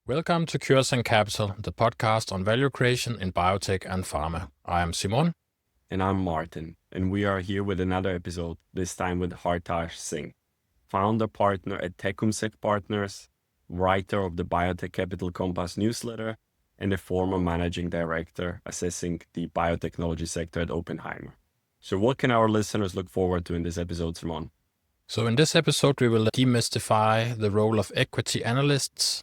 Welcome to Cures and Capital, the podcast on value creation in biotech and pharma. I am Simon. And I'm Martin, and we are here with another episode, this time with Hartaj Singh, founder partner at Tecumsec Partners, writer of the Biotech Capital Compass newsletter, and a former managing director assessing the biotechnology sector at Oppenheimer. So what can our listeners look forward to in this episode, Simon? So in this episode, we will demystify the role of equity analysts.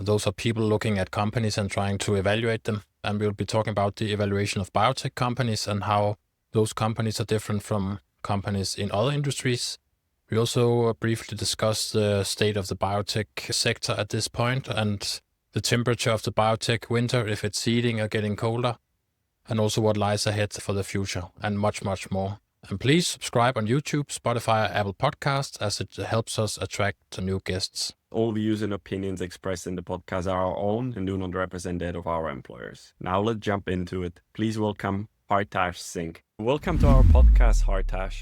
Those are people looking at companies and trying to evaluate them. And we'll be talking about the evaluation of biotech companies and how those companies are different from companies in other industries. We also briefly discuss the state of the biotech sector at this point and the temperature of the biotech winter, if it's heating or getting colder, and also what lies ahead for the future, and much, much more. And please subscribe on YouTube, Spotify, or Apple Podcasts, as it helps us attract new guests. All views and opinions expressed in the podcast are our own and do not represent that of our employers. Now let's jump into it. Please welcome Hartaj Singh. Welcome to our podcast, Hartaj.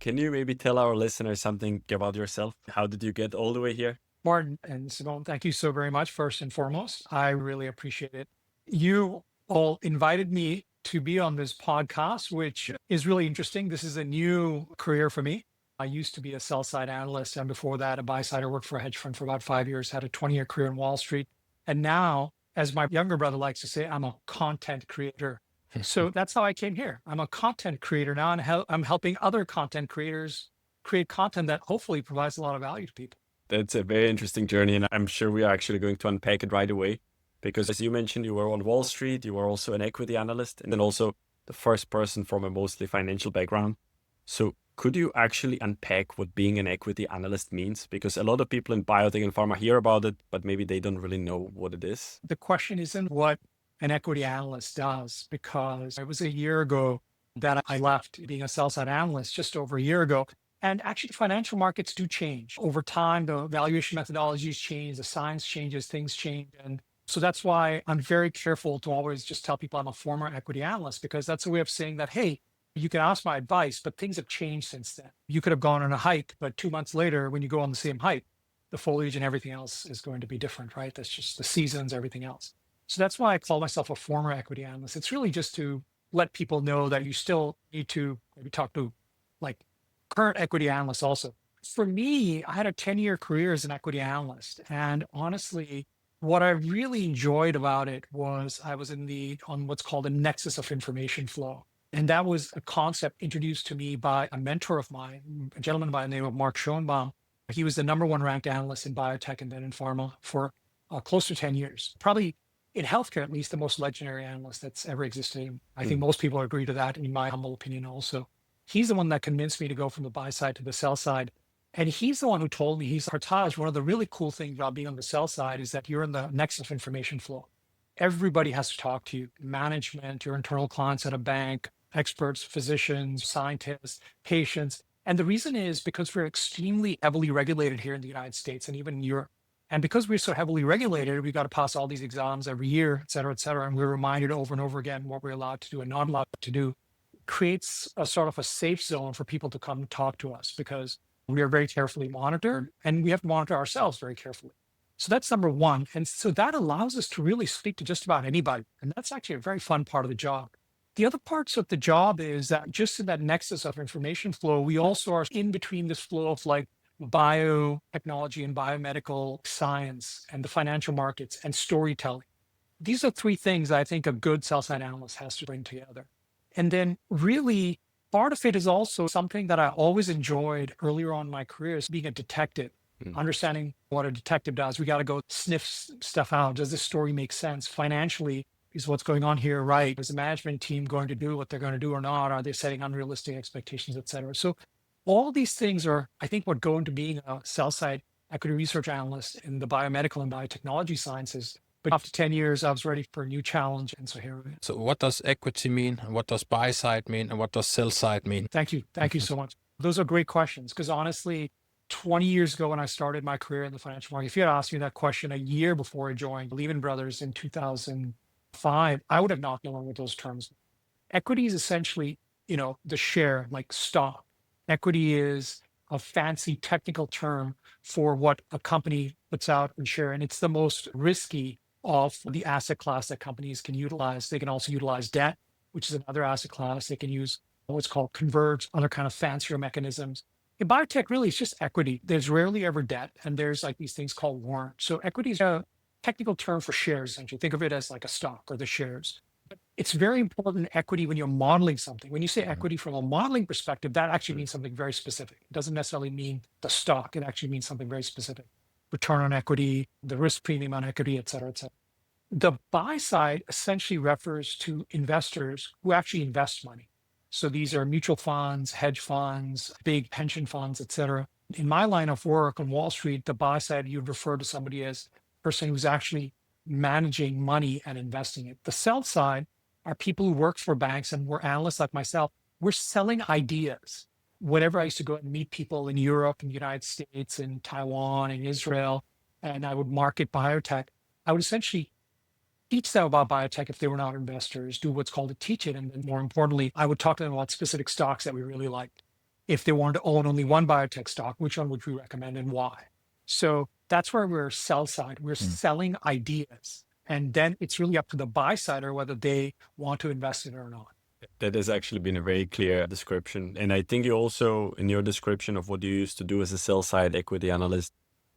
Can you maybe tell our listeners something about yourself? How did you get all the way here? Martin and Simone, thank you so very much, first and foremost. I really appreciate it. You all invited me to be on this podcast, which is really interesting. This is a new career for me. I used to be a sell-side analyst, and before that, a buy-side. I worked for a hedge fund for about 5 years, had a 20-year career in Wall Street. And now, as my younger brother likes to say, I'm a content creator. So that's how I came here. I'm a content creator now, and I'm helping other content creators create content that hopefully provides a lot of value to people. That's a very interesting journey, and I'm sure we are actually going to unpack it right away. Because as you mentioned, you were on Wall Street, you were also an equity analyst, and then also the first person from a mostly financial background. So could you actually unpack what being an equity analyst means? Because a lot of people in biotech and pharma hear about it, but maybe they don't really know what it is. The question isn't what an equity analyst does, because it was a year ago that I left being a sell-side analyst, just over a year ago. And actually, the financial markets do change. Over time, the valuation methodologies change, the science changes, things change. And so that's why I'm very careful to always just tell people I'm a former equity analyst, because that's a way of saying that, hey, you can ask my advice, but things have changed since then. You could have gone on a hike, but 2 months later, when you go on the same hike, the foliage and everything else is going to be different, right? That's just the seasons, everything else. So that's why I call myself a former equity analyst. It's really just to let people know that you still need to maybe talk to like current equity analysts also. For me, I had a 10-year career as an equity analyst. And honestly, what I really enjoyed about it was I was on what's called a nexus of information flow. And that was a concept introduced to me by a mentor of mine, a gentleman by the name of Mark Schoenbaum. He was the number one ranked analyst in biotech and then in pharma for close to 10 years. Probably in healthcare, at least the most legendary analyst that's ever existed. I think most people agree to that, in my humble opinion also. He's the one that convinced me to go from the buy side to the sell side. And he's the one who told me, he's Hartaj, one of the really cool things about being on the sell side is that you're in the nexus of information flow. Everybody has to talk to you, management, your internal clients at a bank, experts, physicians, scientists, patients. And the reason is because we're extremely heavily regulated here in the United States and even in Europe. And because we're so heavily regulated, we've got to pass all these exams every year, et cetera, et cetera. And we're reminded over and over again what we're allowed to do and not allowed to do. Creates a sort of a safe zone for people to come talk to us because we are very carefully monitored and we have to monitor ourselves very carefully. So that's number one. And so that allows us to really speak to just about anybody. And that's actually a very fun part of the job. The other parts of the job is that just in that nexus of information flow, we also are in between this flow of like biotechnology and biomedical science and the financial markets and storytelling. These are three things I think a good sell-side analyst has to bring together. And then really part of it is also something that I always enjoyed earlier on in my career is being a detective, understanding what a detective does. We got to go sniff stuff out. Does this story make sense financially? Is what's going on here right? Is the management team going to do what they're going to do or not? Are they setting unrealistic expectations, et cetera? So all these things are, I think, what go into being a sell-side equity research analyst in the biomedical and biotechnology sciences. But after 10 years, I was ready for a new challenge. And so here we are. So what does equity mean? What does buy side mean? And what does sell side mean? Thank you. Thank you so much. Those are great questions because honestly, 20 years ago when I started my career in the financial market, if you had asked me that question a year before I joined Lehman Brothers in 2005, I would have not known what those terms. Equity is essentially, the share, like stock. Equity is a fancy technical term for what a company puts out and share. And it's the most risky of the asset class that companies can utilize. They can also utilize debt, which is another asset class. They can use what's called converts, other kind of fancier mechanisms. In biotech, really, it's just equity. There's rarely ever debt, and there's like these things called warrants. So equity is a technical term for shares, essentially. Think of it as like a stock or the shares. But it's very important equity when you're modeling something. When you say equity from a modeling perspective, that actually means something very specific. It doesn't necessarily mean the stock. It actually means something very specific. Return on equity, the risk premium on equity, et cetera, et cetera. The buy side essentially refers to investors who actually invest money. So these are mutual funds, hedge funds, big pension funds, et cetera. In my line of work on Wall Street, the buy side, you'd refer to somebody as a person who's actually managing money and investing it. The sell side are people who work for banks and we're analysts like myself. We're selling ideas. Whenever I used to go and meet people in Europe, in the United States, in Taiwan, in Israel, and I would market biotech, I would essentially teach them about biotech if they were not investors, do what's called a teach it. And then more importantly, I would talk to them about specific stocks that we really liked. If they wanted to own only one biotech stock, which one would we recommend and why? So that's where we're sell side. We're selling ideas. And then it's really up to the buy side or whether they want to invest in it or not. That has actually been a very clear description. And I think you also, in your description of what you used to do as a sell-side equity analyst,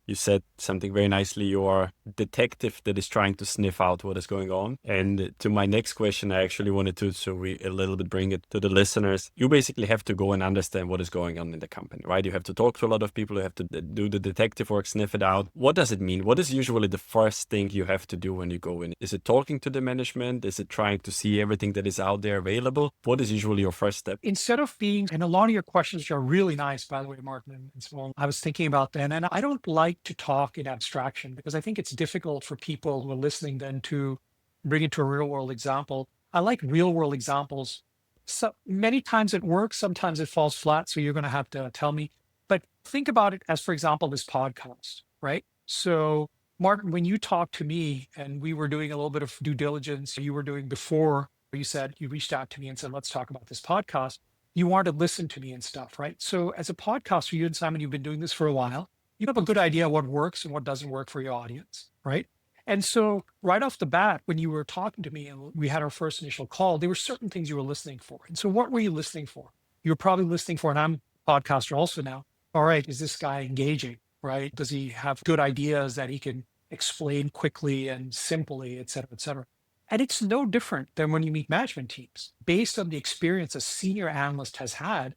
you said something very nicely. You are a detective that is trying to sniff out what is going on. And to my next question, I actually wanted to, so we a little bit bring it to the listeners. You basically have to go and understand what is going on in the company, right? You have to talk to a lot of people. You have to do the detective work, sniff it out. What does it mean? What is usually the first thing you have to do when you go in? Is it talking to the management? Is it trying to see everything that is out there available? What is usually your first step? Instead of being, and a lot of your questions are really nice, by the way, Martin and Simone, I was thinking about that. And I don't like to talk in abstraction because I think it's difficult for people who are listening then to bring it to a real world example. I like real world examples. So many times it works, sometimes it falls flat. So you're going to have to tell me. But think about it as, for example, this podcast, right? So, Martin, when you talked to me and we were doing a little bit of due diligence, you were doing before you said you reached out to me and said, let's talk about this podcast. You wanted to listen to me and stuff, right? So, as a podcaster, you and Simon, you've been doing this for a while. You have a good idea what works and what doesn't work for your audience, right? And so, right off the bat, when you were talking to me and we had our first initial call, there were certain things you were listening for. And so, what were you listening for? You were probably listening for, and I'm a podcaster also now. All right, is this guy engaging, right? Does he have good ideas that he can explain quickly and simply, et cetera, et cetera? And it's no different than when you meet management teams based on the experience a senior analyst has had.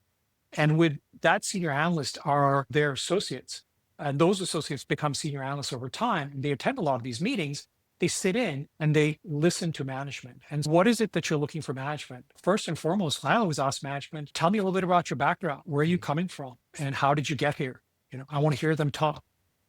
And with that senior analyst are their associates. And those associates become senior analysts over time. They attend a lot of these meetings. They sit in and they listen to management. And what is it that you're looking for management? First and foremost, I always ask management, tell me a little bit about your background. Where are you coming from? And how did you get here? I want to hear them talk.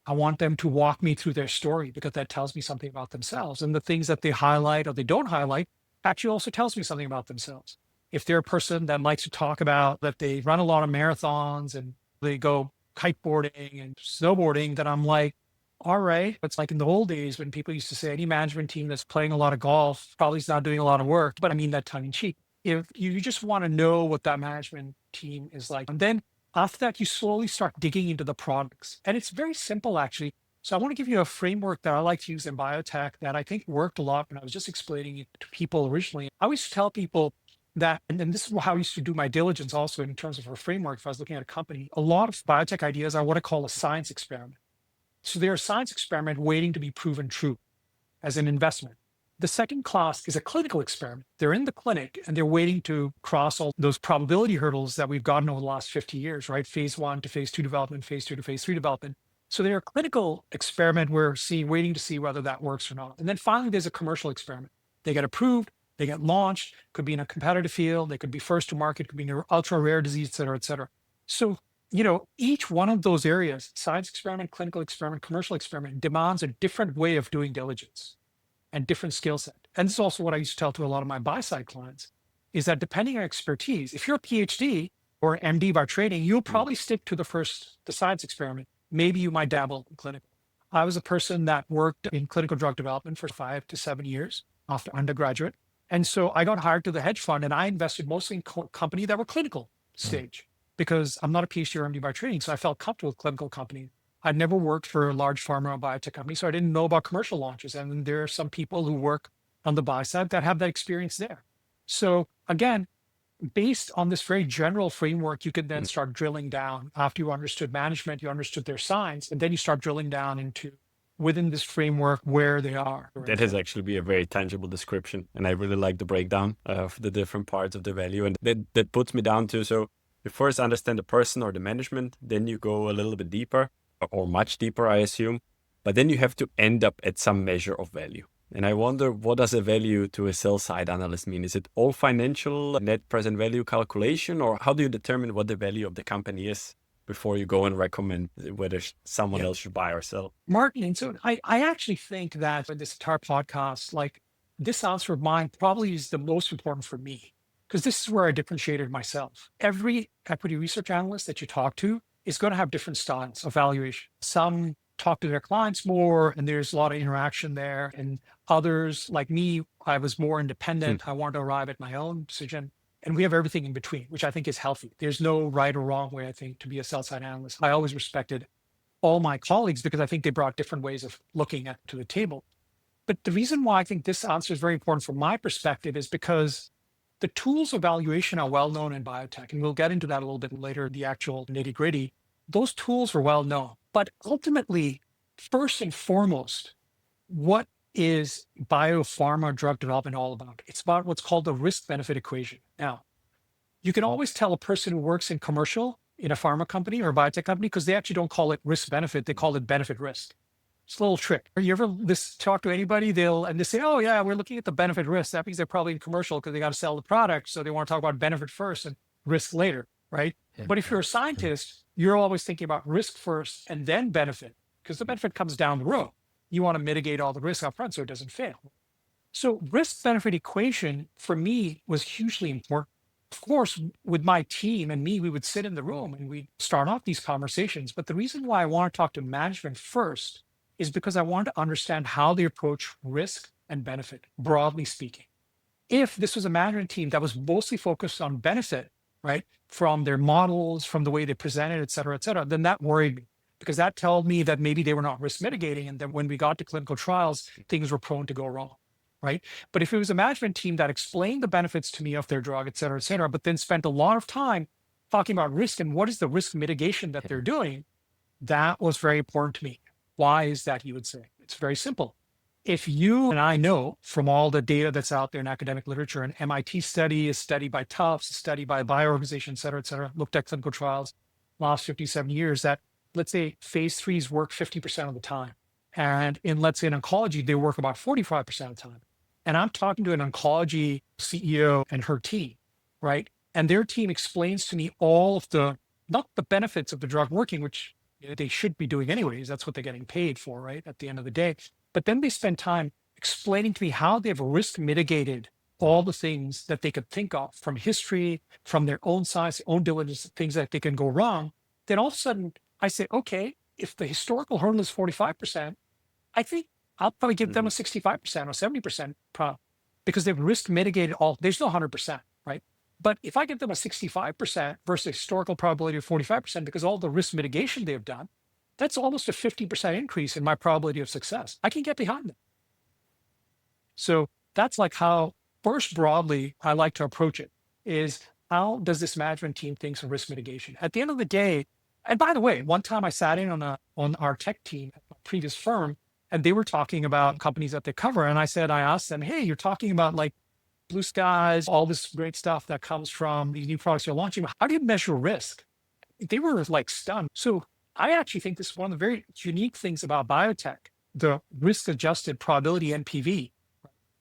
I want them to walk me through their story because that tells me something about themselves. And the things that they highlight or they don't highlight actually also tells me something about themselves. If they're a person that likes to talk about that they run a lot of marathons and they go kiteboarding and snowboarding, then I'm like, all right. It's like in the old days when people used to say any management team that's playing a lot of golf probably is not doing a lot of work, but I mean that tongue in cheek. If you just want to know what that management team is like, and then after that, you slowly start digging into the products. And it's very simple, actually. So I want to give you a framework that I like to use in biotech that I think worked a lot when I was just explaining it to people originally. I always tell people that, and then this is how I used to do my diligence also in terms of a framework. If I was looking at a company, a lot of biotech ideas are what I call a science experiment. So they're a science experiment waiting to be proven true as an investment. The second class is a clinical experiment. They're in the clinic and they're waiting to cross all those probability hurdles that we've gotten over the last 50 years, right? Phase 1 to phase 2 development, phase 2 to phase 3 development. So they're a clinical experiment. We're waiting to see whether that works or not. And then finally, there's a commercial experiment. They get approved, they get launched, could be in a competitive field, they could be first to market, could be in an ultra rare disease, et cetera, et cetera. So, each one of those areas, science experiment, clinical experiment, commercial experiment, demands a different way of doing diligence and different skill set. And this is also what I used to tell to a lot of my buy side clients is that depending on expertise, if you're a PhD or MD by training, you'll probably stick to the science experiment. Maybe you might dabble in clinical. I was a person that worked in clinical drug development for 5 to 7 years after undergraduate. And so I got hired to the hedge fund and I invested mostly in companies that were clinical stage because I'm not a PhD or MD by training. So I felt comfortable with clinical companies. I'd never worked for a large pharma or biotech company, so I didn't know about commercial launches. And there are some people who work on the buy side that have that experience there. So again, based on this very general framework, you could then start drilling down. After you understood management, you understood their science, and then you start drilling down into within this framework where they are. That has actually be a very tangible description. And I really like the breakdown of the different parts of the value. And that puts me down to, so you first understand the person or the management, then you go a little bit deeper or much deeper, I assume. But then you have to end up at some measure of value. And I wonder, what does a value to a sell-side analyst mean? Is it all financial net present value calculation, or how do you determine what the value of the company is before you go and recommend whether someone else should buy or sell? Martin, and so I actually think that for this entire podcast, like this answer of mine probably is the most important for me, because this is where I differentiated myself. Every equity research analyst that you talk to is going to have different styles of valuation. Some talk to their clients more, and there's a lot of interaction there. And others, like me, I was more independent. I wanted to arrive at my own decision. And we have everything in between, which I think is healthy. There's no right or wrong way, I think, to be a sell-side analyst. I always respected all my colleagues because I think they brought different ways of looking at to the table. But the reason why I think this answer is very important from my perspective is because the tools of valuation are well known in biotech, and we'll get into that a little bit later, the actual nitty gritty. Those tools are well known. But ultimately, first and foremost, what is biopharma drug development all about? It's about what's called the risk-benefit equation. Now, you can always tell a person who works in commercial in a pharma company or a biotech company because they actually don't call it risk-benefit, they call it benefit-risk. It's a little trick. You ever talk to anybody, and they say, oh yeah, we're looking at the benefit risk. That means they're probably in commercial because they got to sell the product. So they want to talk about benefit first and risk later, right? But if you're a scientist, you're always thinking about risk first and then benefit, because the benefit comes down the road. You want to mitigate all the risk up front so it doesn't fail. So risk-benefit equation for me was hugely important. Of course, with my team and me, we would sit in the room and we'd start off these conversations. But the reason why I want to talk to management first is because I want to understand how they approach risk and benefit, broadly speaking. If this was a management team that was mostly focused on benefit, right, from their models, from the way they presented, et cetera, then that worried me, because that told me that maybe they were not risk mitigating, and that when we got to clinical trials, things were prone to go wrong, right? But if it was a management team that explained the benefits to me of their drug, et cetera, but then spent a lot of time talking about risk and what is the risk mitigation that they're doing, that was very important to me. Why is that, you would say? It's very simple. If you and I know from all the data that's out there in academic literature, an MIT study, a study by Tufts, a study by a bioorganization, et cetera, looked at clinical trials last 57 years, that let's say phase 3s work 50% of the time. And let's say in oncology, they work about 45% of the time. And I'm talking to an oncology CEO and her team, right? And their team explains to me all of not the benefits of the drug working, which they should be doing anyways. That's what they're getting paid for, right? At the end of the day. But then they spend time explaining to me how they've risk mitigated all the things that they could think of from history, from their own science, own diligence, things that they can go wrong. Then all of a sudden I say, okay, if the historical hurdle is 45%, I think I'll probably give them a 65% or 70% because they've risk mitigated all. There's no 100%, right? But if I give them a 65% versus a historical probability of 45%, because all the risk mitigation they've done, that's almost a 50% increase in my probability of success. I can get behind them. So that's like how, first broadly, I like to approach it, is how does this management team think of risk mitigation? At the end of the day, and by the way, one time I sat in on our tech team at my previous firm, and they were talking about companies that they cover. And I asked them, hey, you're talking about like blue skies, all this great stuff that comes from these new products you're launching. How do you measure risk? They were like stunned. So I actually think this is one of the very unique things about biotech, the risk-adjusted probability NPV,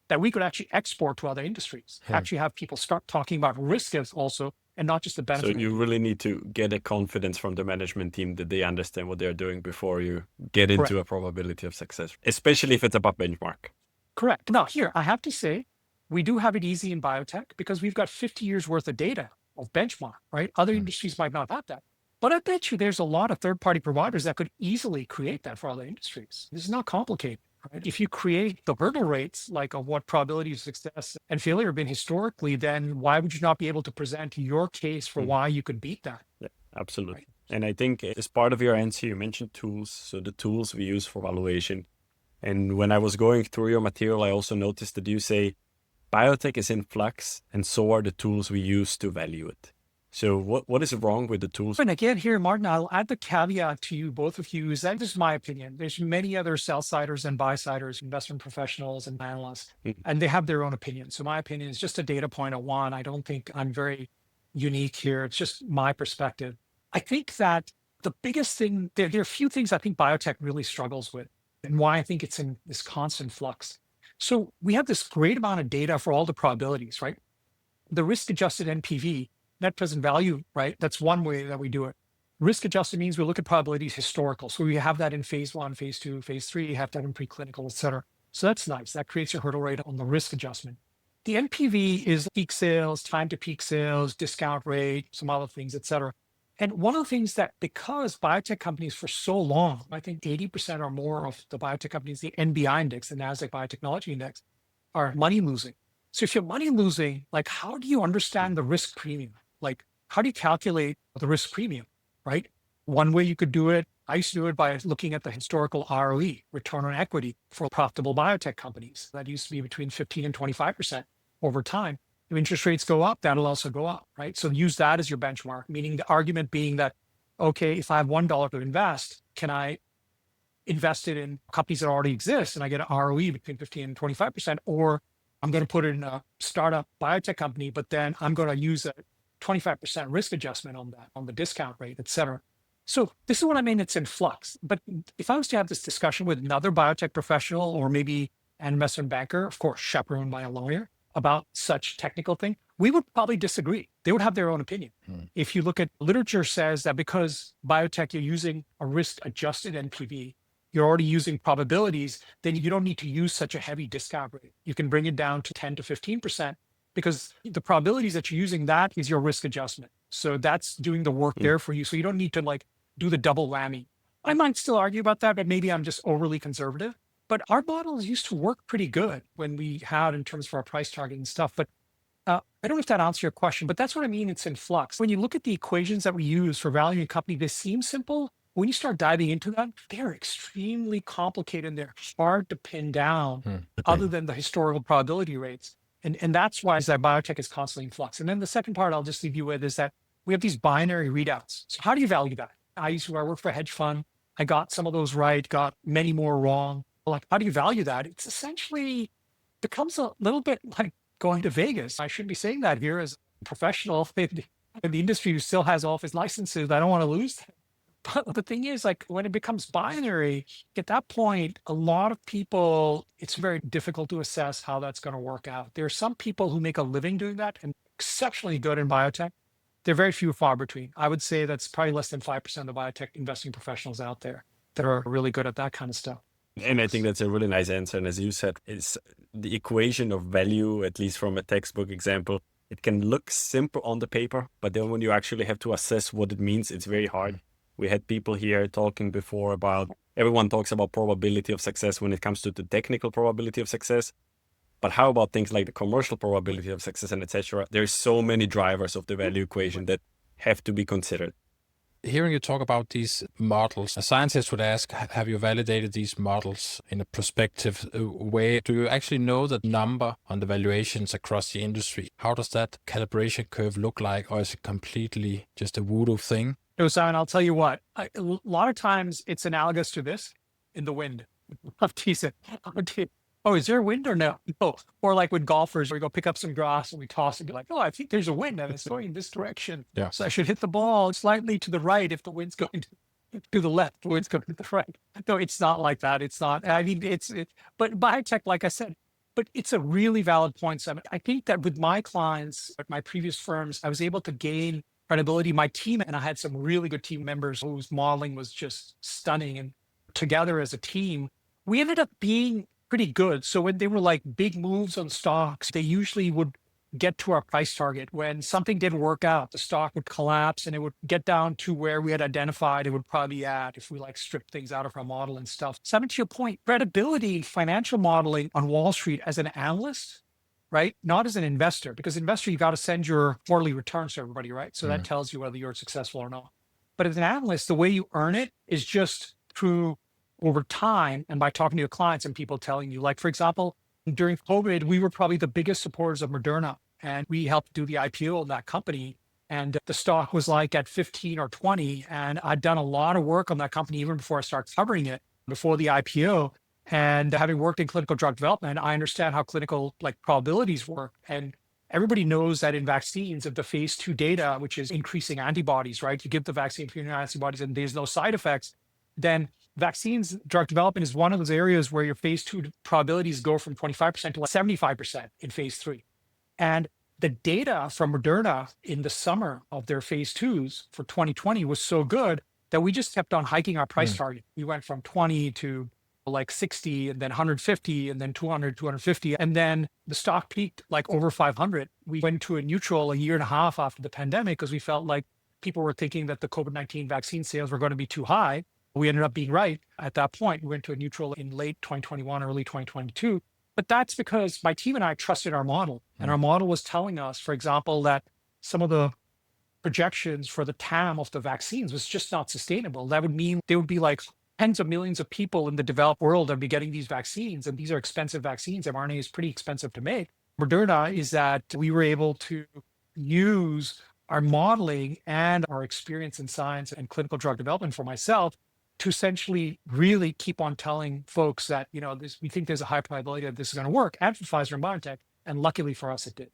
that we could actually export to other industries, actually have people start talking about risk as also, and not just the benefit. So you really need to get a confidence from the management team that they understand what they're doing before you get into a probability of success, especially if it's about benchmark. Correct. Now here, I have to say, we do have it easy in biotech because we've got 50 years worth of data of benchmark, right? Other industries might not have that. But I bet you there's a lot of third-party providers that could easily create that for other industries. This is not complicated. right? If you create the hurdle rates, like of what probability of success and failure have been historically, then why would you not be able to present your case for why you could beat that? Yeah, absolutely. Right. And I think as part of your answer, you mentioned tools. So the tools we use for valuation. And when I was going through your material, I also noticed that you say biotech is in flux, and so are the tools we use to value it. So what is wrong with the tools? And again, here, Martin, I'll add the caveat to you, both of you, is that this is my opinion. There's many other sell-siders and buy-siders, investment professionals and analysts, and they have their own opinions. So my opinion is just a data point of one. I don't think I'm very unique here. It's just my perspective. I think that the biggest thing, there are a few things I think biotech really struggles with and why I think it's in this constant flux. So we have this great amount of data for all the probabilities, right? The risk-adjusted NPV, net present value, right? That's one way that we do it. Risk adjusted means we look at probabilities historical. So we have that in phase 1, phase 2, phase 3, have that in preclinical, et cetera. So that's nice. That creates your hurdle rate on the risk adjustment. The NPV is peak sales, time to peak sales, discount rate, some other things, et cetera. And one of the things that, because biotech companies for so long, I think 80% or more of the biotech companies, the NBI index, the NASDAQ Biotechnology Index, are money losing. So if you're money losing, like, how do you understand the risk premium? Like, how do you calculate the risk premium, right? One way you could do it, I used to do it by looking at the historical ROE, return on equity, for profitable biotech companies. That used to be between 15 and 25% over time. If interest rates go up, that'll also go up, right? So use that as your benchmark, meaning the argument being that, okay, if I have $1 to invest, can I invest it in companies that already exist and I get an ROE between 15 and 25%, or I'm going to put it in a startup biotech company, but then I'm going to use a 25% risk adjustment on that, on the discount rate, et cetera. So this is what I mean, it's in flux. But if I was to have this discussion with another biotech professional or maybe an investment banker, of course, chaperoned by a lawyer, about such technical thing, we would probably disagree. They would have their own opinion. If you look at literature says that because biotech, you're using a risk adjusted NPV, you're already using probabilities, then you don't need to use such a heavy discount rate. You can bring it down to 10 to 15%, because the probabilities that you're using, that is your risk adjustment. So that's doing the work there for you. So you don't need to like do the double whammy. I might still argue about that, but maybe I'm just overly conservative. But our models used to work pretty good when we had in terms of our price target and stuff. But I don't know if that answers your question, but that's what I mean. It's in flux. When you look at the equations that we use for valuing a company, they seem simple. When you start diving into them, they're extremely complicated and they're hard to pin down other than the historical probability rates. And that's why that biotech is constantly in flux. And then the second part I'll just leave you with is that we have these binary readouts. So how do you value that? I work for a hedge fund. I got some of those right, got many more wrong. Like, how do you value that? It's essentially becomes a little bit like going to Vegas. I shouldn't be saying that here as a professional in the industry who still has all of his licenses. I don't want to lose them. But the thing is, like, when it becomes binary, at that point, a lot of people, it's very difficult to assess how that's going to work out. There are some people who make a living doing that and exceptionally good in biotech. They're very few, far between. I would say that's probably less than 5% of the biotech investing professionals out there that are really good at that kind of stuff. And I think that's a really nice answer. And as you said, it's the equation of value, at least from a textbook example. It can look simple on the paper, but then when you actually have to assess what it means, it's very hard. We had people here talking before about, everyone talks about probability of success when it comes to the technical probability of success. But how about things like the commercial probability of success and etc.? There's so many drivers of the value equation that have to be considered. Hearing you talk about these models, a scientist would ask, have you validated these models in a prospective way? Do you actually know the number on the valuations across the industry? How does that calibration curve look like? Or is it completely just a voodoo thing? No, Simon, I'll tell you what, a lot of times it's analogous to this in the wind. I'm teasing. Oh, is there a wind or no? No. Or like with golfers, we go pick up some grass and we toss and be like, oh, I think there's a wind and it's going in this direction. Yeah. So I should hit the ball slightly to the right if the wind's going to the left, the wind's going to the right. No, it's not like that. It's not. I mean, but biotech, like I said, but it's a really valid point, Simon. I think that with my clients at my previous firms, I was able to gain credibility. My team, and I had some really good team members whose modeling was just stunning. And together as a team, we ended up being pretty good. So when they were like big moves on stocks, they usually would get to our price target. When something didn't work out, the stock would collapse and it would get down to where we had identified it would probably be at if we like stripped things out of our model and stuff. So, to your point, credibility, financial modeling on Wall Street as an analyst, right? Not as an investor, because investor, you got to send your quarterly returns to everybody, right? So that tells you whether you're successful or not. But as an analyst, the way you earn it is just through over time and by talking to your clients and people telling you, like, for example, during COVID, we were probably the biggest supporters of Moderna, and we helped do the IPO of that company. And the stock was like at 15 or 20. And I'd done a lot of work on that company even before I started covering it, before the IPO. And having worked in clinical drug development, I understand how clinical like probabilities work. And everybody knows that in vaccines, of the phase 2 data, which is increasing antibodies, right? You give the vaccine for your antibodies and there's no side effects, then vaccines, drug development is one of those areas where your phase 2 probabilities go from 25% to like 75% in phase 3. And the data from Moderna in the summer of their phase 2s for 2020 was so good that we just kept on hiking our price target. We went from 20 to like 60 and then 150 and then 200, 250. And then the stock peaked like over 500. We went to a neutral a year and a half after the pandemic because we felt like people were thinking that the COVID-19 vaccine sales were going to be too high. We ended up being right at that point. We went to a neutral in late 2021, early 2022. But that's because my team and I trusted our model. And our model was telling us, for example, that some of the projections for the TAM of the vaccines was just not sustainable. That would mean there would be like tens of millions of people in the developed world that would be getting these vaccines. And these are expensive vaccines. mRNA is pretty expensive to make. Moderna is that we were able to use our modeling and our experience in science and clinical drug development for myself to essentially really keep on telling folks that, we think there's a high probability that this is going to work, and for Pfizer and Biotech. And luckily for us, it did.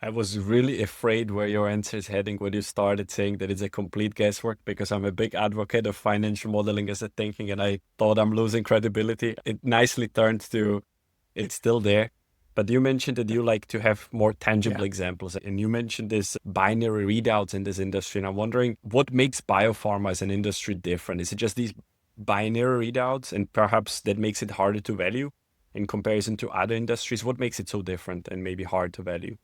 I was really afraid where your answer is heading when you started saying that it's a complete guesswork, because I'm a big advocate of financial modeling as a thinking, and I thought I'm losing credibility. It nicely turned to it's still there. But you mentioned that you like to have more tangible examples, and you mentioned this binary readouts in this industry. And I'm wondering what makes biopharma as an industry different? Is it just these binary readouts, and perhaps that makes it harder to value in comparison to other industries? What makes it so different and maybe hard to value?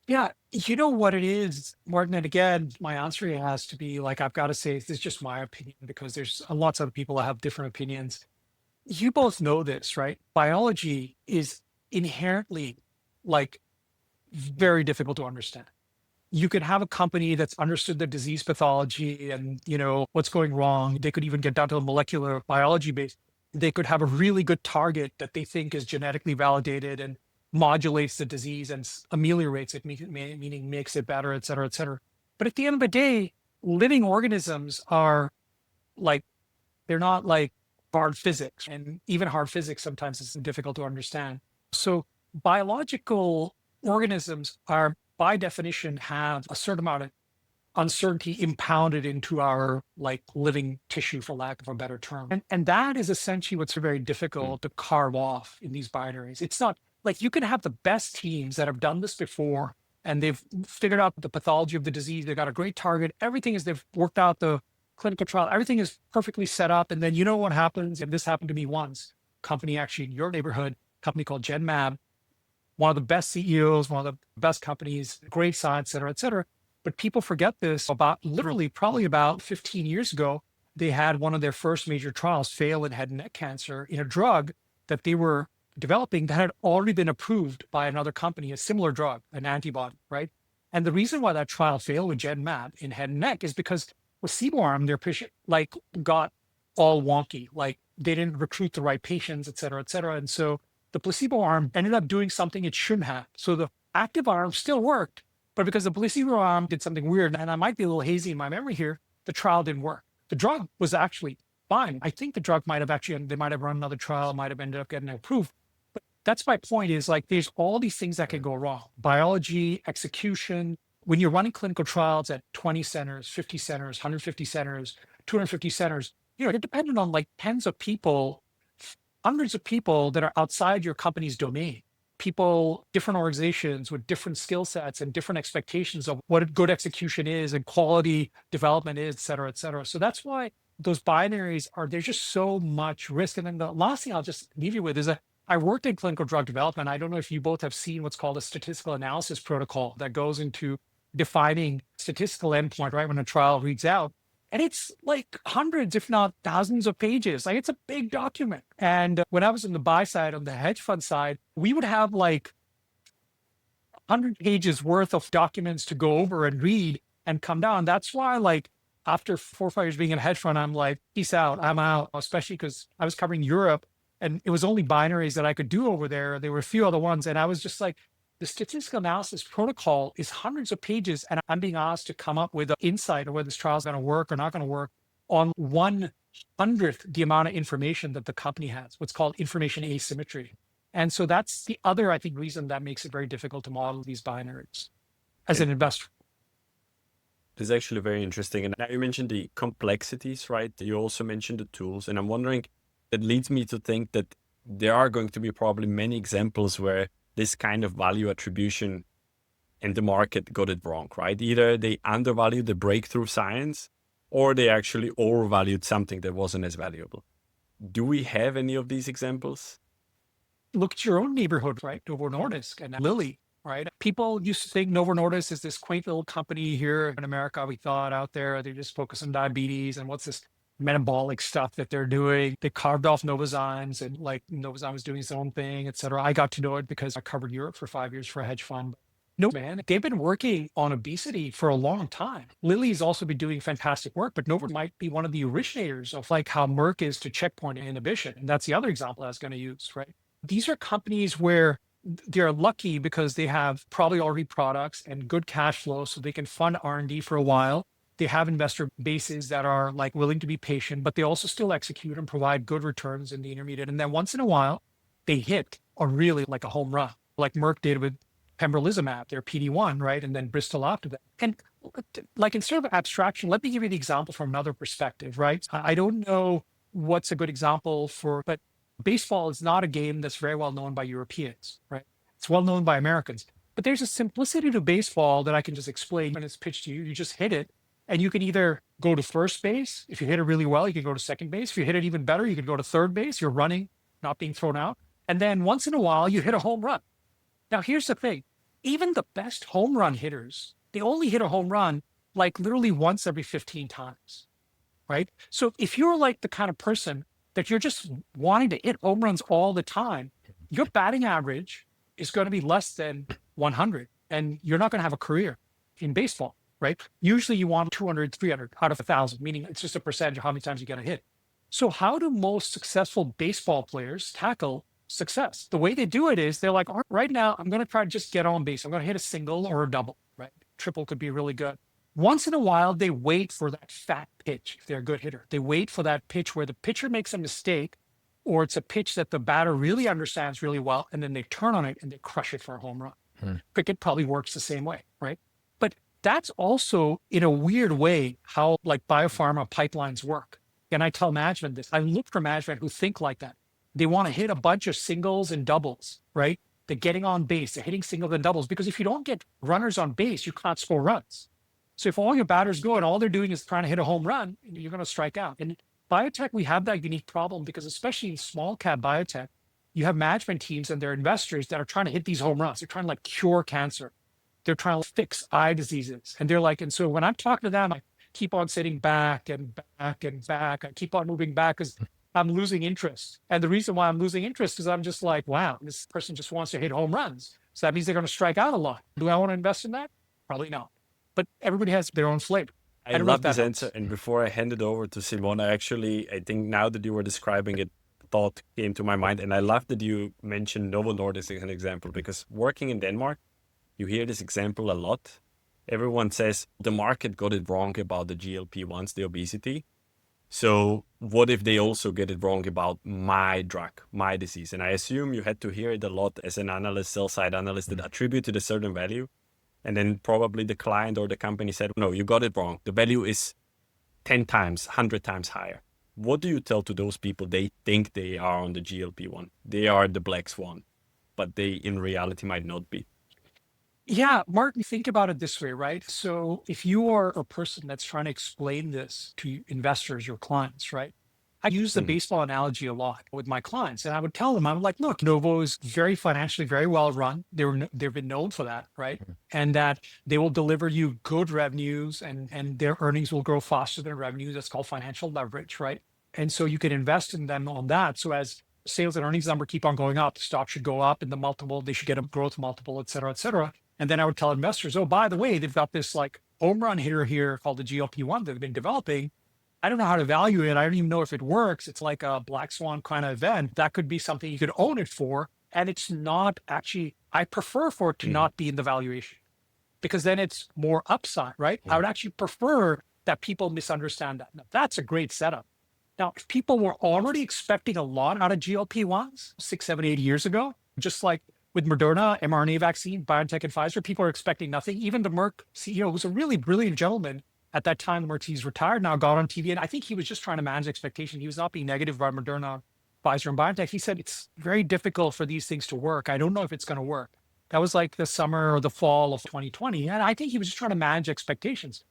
Yeah, you know what it is, Martin. And again, my answer has to be like, I've got to say, this is just my opinion because there's lots of other people that have different opinions. You both know this, right? Biology is inherently like very difficult to understand. You could have a company that's understood the disease pathology and, what's going wrong. They could even get down to a molecular biology base. They could have a really good target that they think is genetically validated and modulates the disease and ameliorates it, meaning makes it better, et cetera, et cetera. But at the end of the day, living organisms are like, they're not like hard physics. And even hard physics sometimes is difficult to understand. So biological organisms are, by definition, have a certain amount of uncertainty impounded into our like living tissue, for lack of a better term. And that is essentially what's very difficult to carve off in these binaries. It's not like you can have the best teams that have done this before and they've figured out the pathology of the disease. They've got a great target. Everything is, they've worked out the clinical trial. Everything is perfectly set up. And then you know what happens? And this happened to me once. Company actually in your neighborhood, company called Genmab, one of the best CEOs, one of the best companies, great science, et cetera. But people forget this about literally probably about 15 years ago, they had one of their first major trials fail in head and neck cancer in a drug that they were developing that had already been approved by another company, a similar drug, an antibody, right? And the reason why that trial failed with Genmab in head and neck is because placebo arm, their patient like got all wonky, like they didn't recruit the right patients, et cetera, et cetera. And so the placebo arm ended up doing something it shouldn't have. So the active arm still worked, but because the placebo arm did something weird, and I might be a little hazy in my memory here, the trial didn't work. The drug was actually fine. I think the drug might have actually, they might have run another trial, might have ended up getting approved. But that's my point is like, there's all these things that can go wrong. Biology, execution. When you're running clinical trials at 20 centers, 50 centers, 150 centers, 250 centers, you're dependent on like tens of people, hundreds of people that are outside your company's domain. People, different organizations with different skill sets and different expectations of what a good execution is and quality development is, et cetera, et cetera. So that's why those binaries are, there's just so much risk. And then the last thing I'll just leave you with is a I worked in clinical drug development. I don't know if you both have seen what's called a statistical analysis protocol that goes into defining statistical endpoint, right? When a trial reads out. And it's like hundreds, if not thousands of pages. Like it's a big document. And when I was on the buy side, on the hedge fund side, we would have like 100 pages worth of documents to go over and read and come down. That's why, like, after 4 or 5 years being in a hedge fund, I'm like, peace out, I'm out, especially because I was covering Europe and it was only binaries that I could do over there. There were a few other ones. And I was just like, the statistical analysis protocol is hundreds of pages. And I'm being asked to come up with an insight of whether this trial is going to work or not going to work on 1/100th the amount of information that the company has, what's called information asymmetry. And so that's the other, I think, reason that makes it very difficult to model these binaries as an investor. This is actually very interesting. And now you mentioned the complexities, right? You also mentioned the tools. And I'm wondering, that leads me to think that there are going to be probably many examples where this kind of value attribution and the market got it wrong, right? Either they undervalued the breakthrough science or they actually overvalued something that wasn't as valuable. Do we have any of these examples? Look at your own neighborhood, right? Novo Nordisk and Lilly, right? People used to think Novo Nordisk is this quaint little company here in America. We thought out there, they just focus on diabetes and what's this metabolic stuff that they're doing. They carved off Novozymes and like Novozymes was doing its own thing, et cetera. I got to know it because I covered Europe for 5 years for a hedge fund. No, man, they've been working on obesity for a long time. Lilly's also been doing fantastic work, but Novo might be one of the originators of like how Merck is to checkpoint inhibition. And that's the other example I was going to use, right? These are companies where they're lucky because they have probably already products and good cash flow, so they can fund R&D for a while. They have investor bases that are like willing to be patient, but they also still execute and provide good returns in the intermediate. And then once in a while, they hit a really like a home run, like Merck did with pembrolizumab, their PD-1, right? And then Bristol after that. And like instead of abstraction, let me give you the example from another perspective, right? I don't know what's a good example for, but baseball is not a game that's very well known by Europeans, right? It's well known by Americans. But there's a simplicity to baseball that I can just explain when it's pitched to you. You just hit it, and you can either go to first base. If you hit it really well, you can go to second base. If you hit it even better, you can go to third base. You're running, not being thrown out. And then once in a while, you hit a home run. Now, here's the thing. Even the best home run hitters, they only hit a home run like literally once every 15 times, right? So if you're like the kind of person that you're just wanting to hit home runs all the time, your batting average is going to be less than 100, and you're not going to have a career in baseball, right? Usually you want 200, 300 out of 1,000, meaning it's just a percentage of how many times you get a hit. So how do most successful baseball players tackle success? The way they do it is they're like, all right, now I'm going to try to just get on base. I'm going to hit a single or a double, right? Triple could be really good. Once in a while, they wait for that fat pitch if they're a good hitter. They wait for that pitch where the pitcher makes a mistake or it's a pitch that the batter really understands really well, and then they turn on it and they crush it for a home run. Cricket probably works the same way, right? But that's also, in a weird way, how like biopharma pipelines work. And I tell management this. I look for management who think like that. They want to hit a bunch of singles and doubles, right? They're getting on base. They're hitting singles and doubles because if you don't get runners on base, you can't score runs. So if all your batters go and all they're doing is trying to hit a home run, you're going to strike out. And biotech, we have that unique problem because especially in small cap biotech, you have management teams and their investors that are trying to hit these home runs. They're trying to like cure cancer. They're trying to fix eye diseases. And they're like, and so when I'm talking to them, I keep on sitting back and back and back. I keep on moving back because I'm losing interest. And the reason why I'm losing interest is I'm just like, wow, this person just wants to hit home runs. So that means they're going to strike out a lot. Do I want to invest in that? Probably not. But everybody has their own flavor. I love this answer. And before I hand it over to Simone, I think now that you were describing it, thought came to my mind. And I love that you mentioned Novo Nordisk as an example, because working in Denmark, you hear this example a lot. Everyone says the market got it wrong about the GLP-1s, the obesity. So what if they also get it wrong about my drug, my disease? And I assume you had to hear it a lot as an analyst, sell-side analyst, that attributed a certain value. And then probably the client or the company said, no, you got it wrong. The value is 10 times, 100 times higher. What do you tell to those people? They think they are on the GLP-1. They are the black swan, but they in reality might not be. Yeah, Martin, think about it this way, right? So if you are a person that's trying to explain this to investors, your clients, right? I use the Mhm. baseball analogy a lot with my clients, and I would tell them, I'm like, look, Novo is very financially very well run. They've been known for that, right? And that they will deliver you good revenues, and their earnings will grow faster than revenues. That's called financial leverage, right? And so you can invest in them on that. So as sales and earnings number keep on going up, the stock should go up, and the multiple, they should get a growth multiple, et cetera, et cetera. And then I would tell investors, oh, by the way, they've got this like home run hitter here called the GLP-1 that they've been developing. I don't know how to value it. I don't even know if it works. It's like a black swan kind of event. That could be something you could own it for. And it's not actually, I prefer for it to Mhm. not be in the valuation, because then it's more upside, right? I Yeah. would actually prefer that people misunderstand that. Now, that's a great setup. Now, if people were already expecting a lot out of GLP-1s 6, 7, 8 years ago, just like with Moderna, mRNA vaccine, BioNTech, and Pfizer, people are expecting nothing. Even the Merck CEO, who's a really brilliant gentleman at that time, he's retired now, got on TV, and I think he was just trying to manage expectation. He was not being negative about Moderna, Pfizer, and BioNTech. He said, it's very difficult for these things to work. I don't know if it's going to work. That was like the summer or the fall of 2020. And I think he was just trying to manage expectations.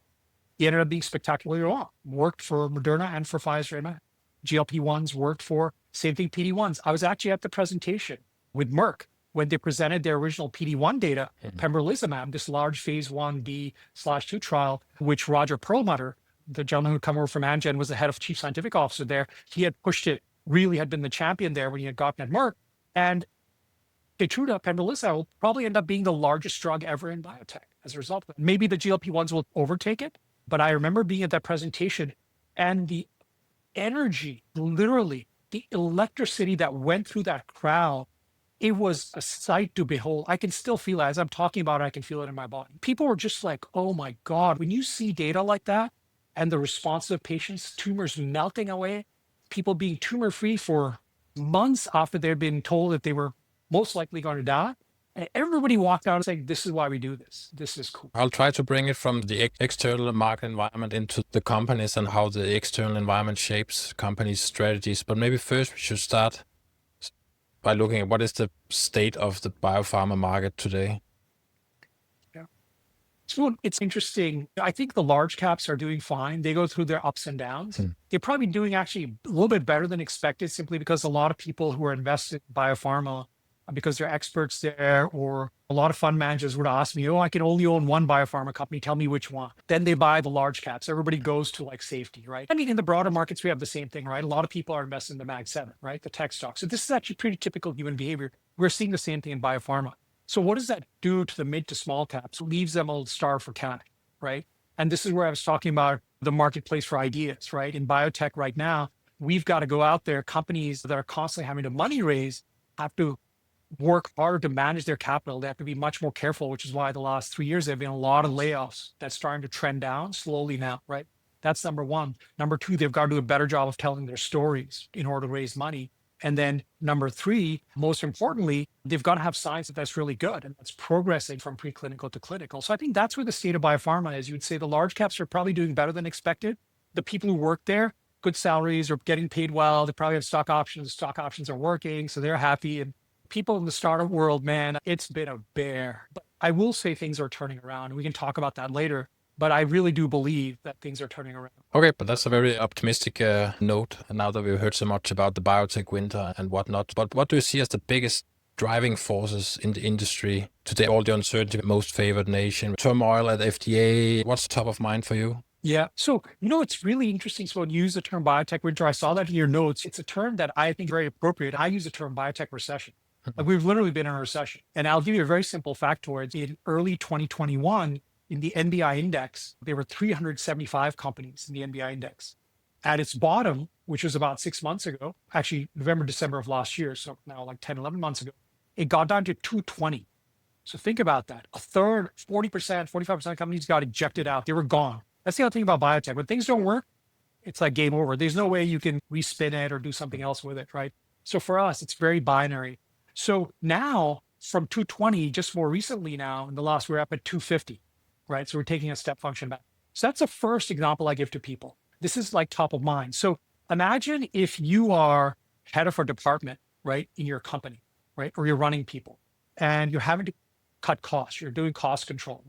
He ended up being spectacularly wrong. Worked for Moderna and for Pfizer. And GLP-1s worked for, same thing, PD-1s. I was actually at the presentation with Merck when they presented their original PD-1 data, pembrolizumab, this large phase 1b/2 trial, which Roger Perlmutter, the gentleman who'd come over from Amgen, was the head of chief scientific officer there. He had pushed it, really had been the champion there when he had gotten at Merck. And Keytruda, pembrolizumab, will probably end up being the largest drug ever in biotech as a result of it. Maybe the GLP-1s will overtake it, but I remember being at that presentation, and the energy, literally the electricity that went through that crowd, it was a sight to behold. I can still feel it as I'm talking about it. I can feel it in my body. People were just like, oh my God, when you see data like that and the response of patients, tumors melting away, people being tumor free for months after they'd been told that they were most likely going to die. And everybody walked out saying, this is why we do this. This is cool. I'll try to bring it from the external market environment into the companies and how the external environment shapes companies' strategies. But maybe first we should start by looking at what is the state of the biopharma market today. Yeah. So it's interesting. I think the large caps are doing fine. They go through their ups and downs. They're probably doing actually a little bit better than expected, simply because a lot of people who are invested in biopharma, because they're experts there, or a lot of fund managers would ask me, oh, I can only own one biopharma company. Tell me which one. Then they buy the large caps. Everybody goes to like safety, right? I mean, in the broader markets, we have the same thing, right? A lot of people are invested in the Mag 7, right? The tech stocks. So this is actually pretty typical human behavior. We're seeing the same thing in biopharma. So what does that do to the mid to small caps? It leaves them a starved for cash, right? And this is where I was talking about the marketplace for ideas, right? In biotech right now, we've got to go out there. Companies that are constantly having to money raise have to work harder to manage their capital. They have to be much more careful, which is why the last 3 years, there have been a lot of layoffs that's starting to trend down slowly now, right? That's number one. Number two, they've got to do a better job of telling their stories in order to raise money. And then number three, most importantly, they've got to have science that's really good and that's progressing from preclinical to clinical. So I think that's where the state of biopharma is. You would say the large caps are probably doing better than expected. The people who work there, good salaries, are getting paid well. They probably have stock options. Stock options are working, so they're happy. And people in the startup world, man, it's been a bear. But I will say things are turning around. We can talk about that later. But I really do believe that things are turning around. Okay, but that's a very optimistic note. And now that we've heard so much about the biotech winter and whatnot, but what do you see as the biggest driving forces in the industry today? All the uncertainty, most favored nation, turmoil at FDA. What's top of mind for you? Yeah. So, it's really interesting. So when you use the term biotech winter, I saw that in your notes. It's a term that I think is very appropriate. I use the term biotech recession. Like we've literally been in a recession. And I'll give you a very simple factoid. In early 2021, in the NBI index, there were 375 companies in the NBI index. At its bottom, which was about 6 months ago, actually November, December of last year, so now like 10, 11 months ago, it got down to 220. So think about that. A third, 40%, 45% of companies got ejected out. They were gone. That's the other thing about biotech. When things don't work, it's like game over. There's no way you can respin it or do something else with it, right? So for us, it's very binary. So now from 220, just more recently now, in the last, we're up at 250, right? So we're taking a step function back. So that's the first example I give to people. This is like top of mind. So imagine if you are head of a department, right, in your company, right, or you're running people and you're having to cut costs, you're doing cost control.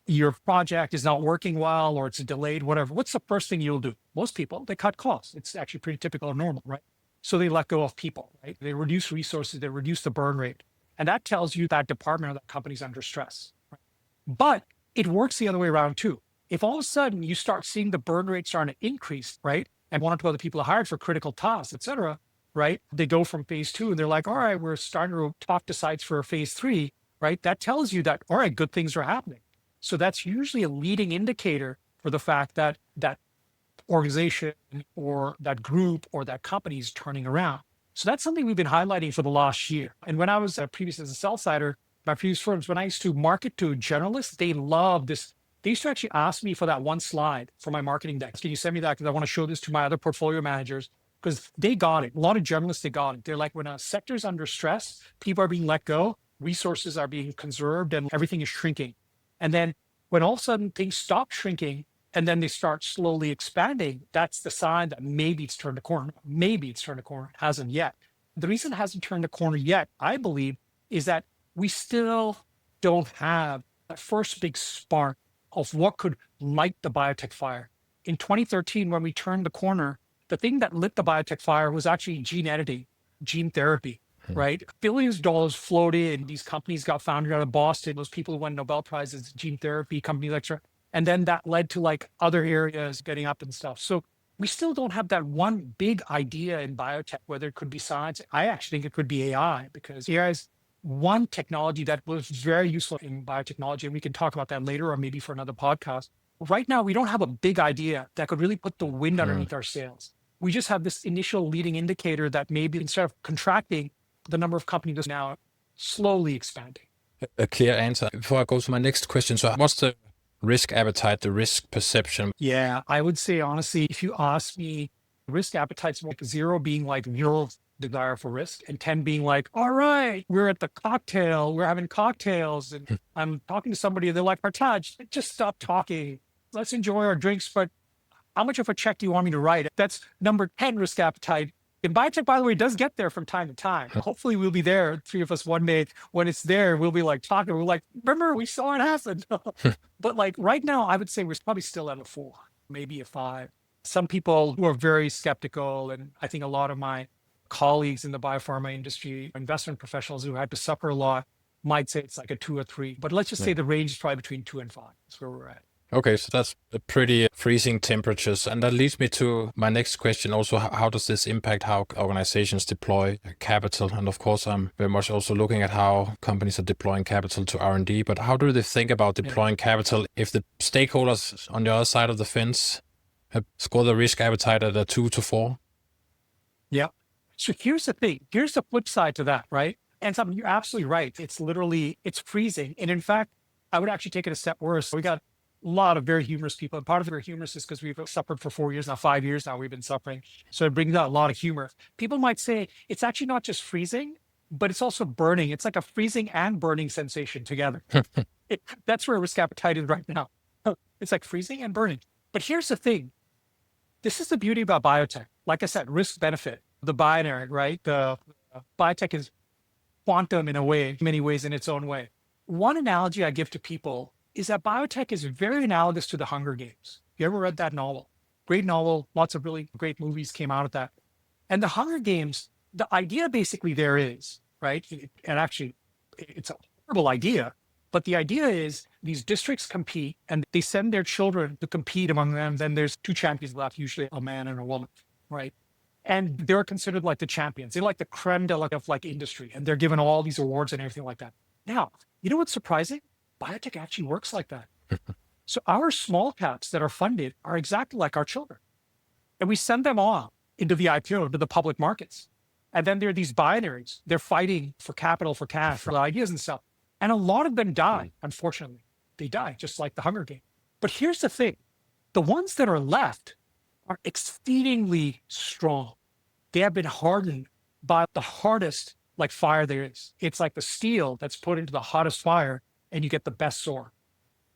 your project is not working well or it's delayed, whatever, what's the first thing you'll do? Most people, they cut costs. It's actually pretty typical or normal, right? So they let go of people, right? They reduce resources, they reduce the burn rate. And that tells you that department or that company's under stress. Right? But it works the other way around too. If all of a sudden you start seeing the burn rate starting to increase, right? And one or two other people are hired for critical tasks, et cetera, right? They go from phase 2 and they're like, all right, we're starting to talk to sites for phase 3, right? That tells you that, all right, good things are happening. So that's usually a leading indicator for the fact that that organization or that group or that company is turning around. So that's something we've been highlighting for the last year. And when I was previous as a sell-sider, my previous firms, when I used to market to generalists, they loved this. They used to actually ask me for that one slide for my marketing deck. Can you send me that? Because I want to show this to my other portfolio managers, because they got it. A lot of generalists, they got it. They're like, when a sector is under stress, people are being let go, resources are being conserved, and everything is shrinking. And then when all of a sudden things stop shrinking and then they start slowly expanding, that's the sign that maybe it's turned a corner. Maybe it's turned a corner. It hasn't yet. The reason it hasn't turned a corner yet, I believe, is that we still don't have that first big spark of what could light the biotech fire. In 2013, when we turned the corner, the thing that lit the biotech fire was actually gene editing, gene therapy, right? Billions of dollars flowed in. These companies got founded out of Boston. Those people who won Nobel Prizes, gene therapy companies, etc. And then that led to like other areas getting up and stuff. So we still don't have that one big idea in biotech, whether it could be science. I actually think it could be AI, because AI is one technology that was very useful in biotechnology. And we can talk about that later or maybe for another podcast. Right now, we don't have a big idea that could really put the wind underneath our sails. We just have this initial leading indicator that maybe instead of contracting, the number of companies is now slowly expanding. A clear answer. Before I go to my next question, so what's the risk appetite, the risk perception? Yeah, I would say, honestly, if you ask me, risk appetite's more like 0 being like zero desire for risk, and 10 being like, all right, we're at the cocktail, we're having cocktails, and I'm talking to somebody, and they're like, Hartaj, just stop talking. Let's enjoy our drinks, but how much of a check do you want me to write? That's number 10 risk appetite. And biotech, by the way, does get there from time to time. Hopefully we'll be there, 3 of us one day. When it's there, we'll be like talking. We're like, remember, we saw it happen. But like right now, I would say we're probably still at a 4, maybe a 5. Some people who are very skeptical, and I think a lot of my colleagues in the biopharma industry, investment professionals who had to suffer a lot, might say it's like a 2 or 3. But let's just say the range is probably between 2 and 5. That's where we're at. Okay, so that's a pretty freezing temperatures. And that leads me to my next question also. How does this impact how organizations deploy capital? And of course, I'm very much also looking at how companies are deploying capital to R&D, but how do they think about deploying capital if the stakeholders on the other side of the fence have scored the risk appetite at a 2 to 4? Yeah. So here's the thing. Here's the flip side to that, right? And something, you're absolutely right. It's freezing. And in fact, I would actually take it a step worse. We got a lot of very humorous people. And part of it are humorous is because we've suffered for 4 years now, 5 years now, we've been suffering. So it brings out a lot of humor. People might say it's actually not just freezing, but it's also burning. It's like a freezing and burning sensation together. That's where risk appetite is right now. It's like freezing and burning. But here's the thing. This is the beauty about biotech. Like I said, risk benefit, the binary, right? The biotech is quantum in a way, many ways in its own way. One analogy I give to people is that biotech is very analogous to the Hunger Games. You ever read that novel? Great novel, lots of really great movies came out of that. And the Hunger Games, the idea basically there is, right? And actually, it's a horrible idea, but the idea is these districts compete and they send their children to compete among them. Then there's 2 champions left, usually a man and a woman, right? And they're considered like the champions. They're like the creme de la of like industry, and they're given all these awards and everything like that. Now, you know what's surprising? Biotech actually works like that. So our small caps that are funded are exactly like our children. And we send them off into the IPO, to the public markets. And then there are these binaries. They're fighting for capital, for cash, for ideas and stuff. And a lot of them die, unfortunately. They die, just like the Hunger Game. But here's the thing. The ones that are left are exceedingly strong. They have been hardened by the hardest like fire there is. It's like the steel that's put into the hottest fire, and you get the best sword,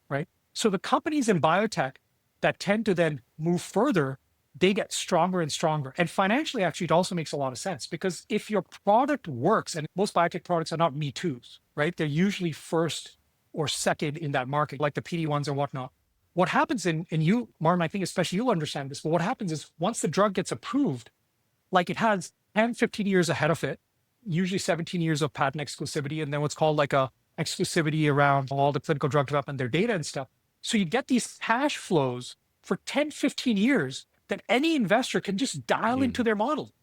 right? So the companies in biotech that tend to then move further, they get stronger and stronger. And financially, actually, it also makes a lot of sense, because if your product works, and most biotech products are not me toos, right? They're usually first or second in that market, like the PD-1s and whatnot. What happens and you, Martin, I think especially you'll understand this, but what happens is once the drug gets approved, like it has 10, 15 years ahead of it, usually 17 years of patent exclusivity, and then what's called like a exclusivity around all the clinical drug development, their data and stuff. So you get these cash flows for 10, 15 years that any investor can just dial into their model.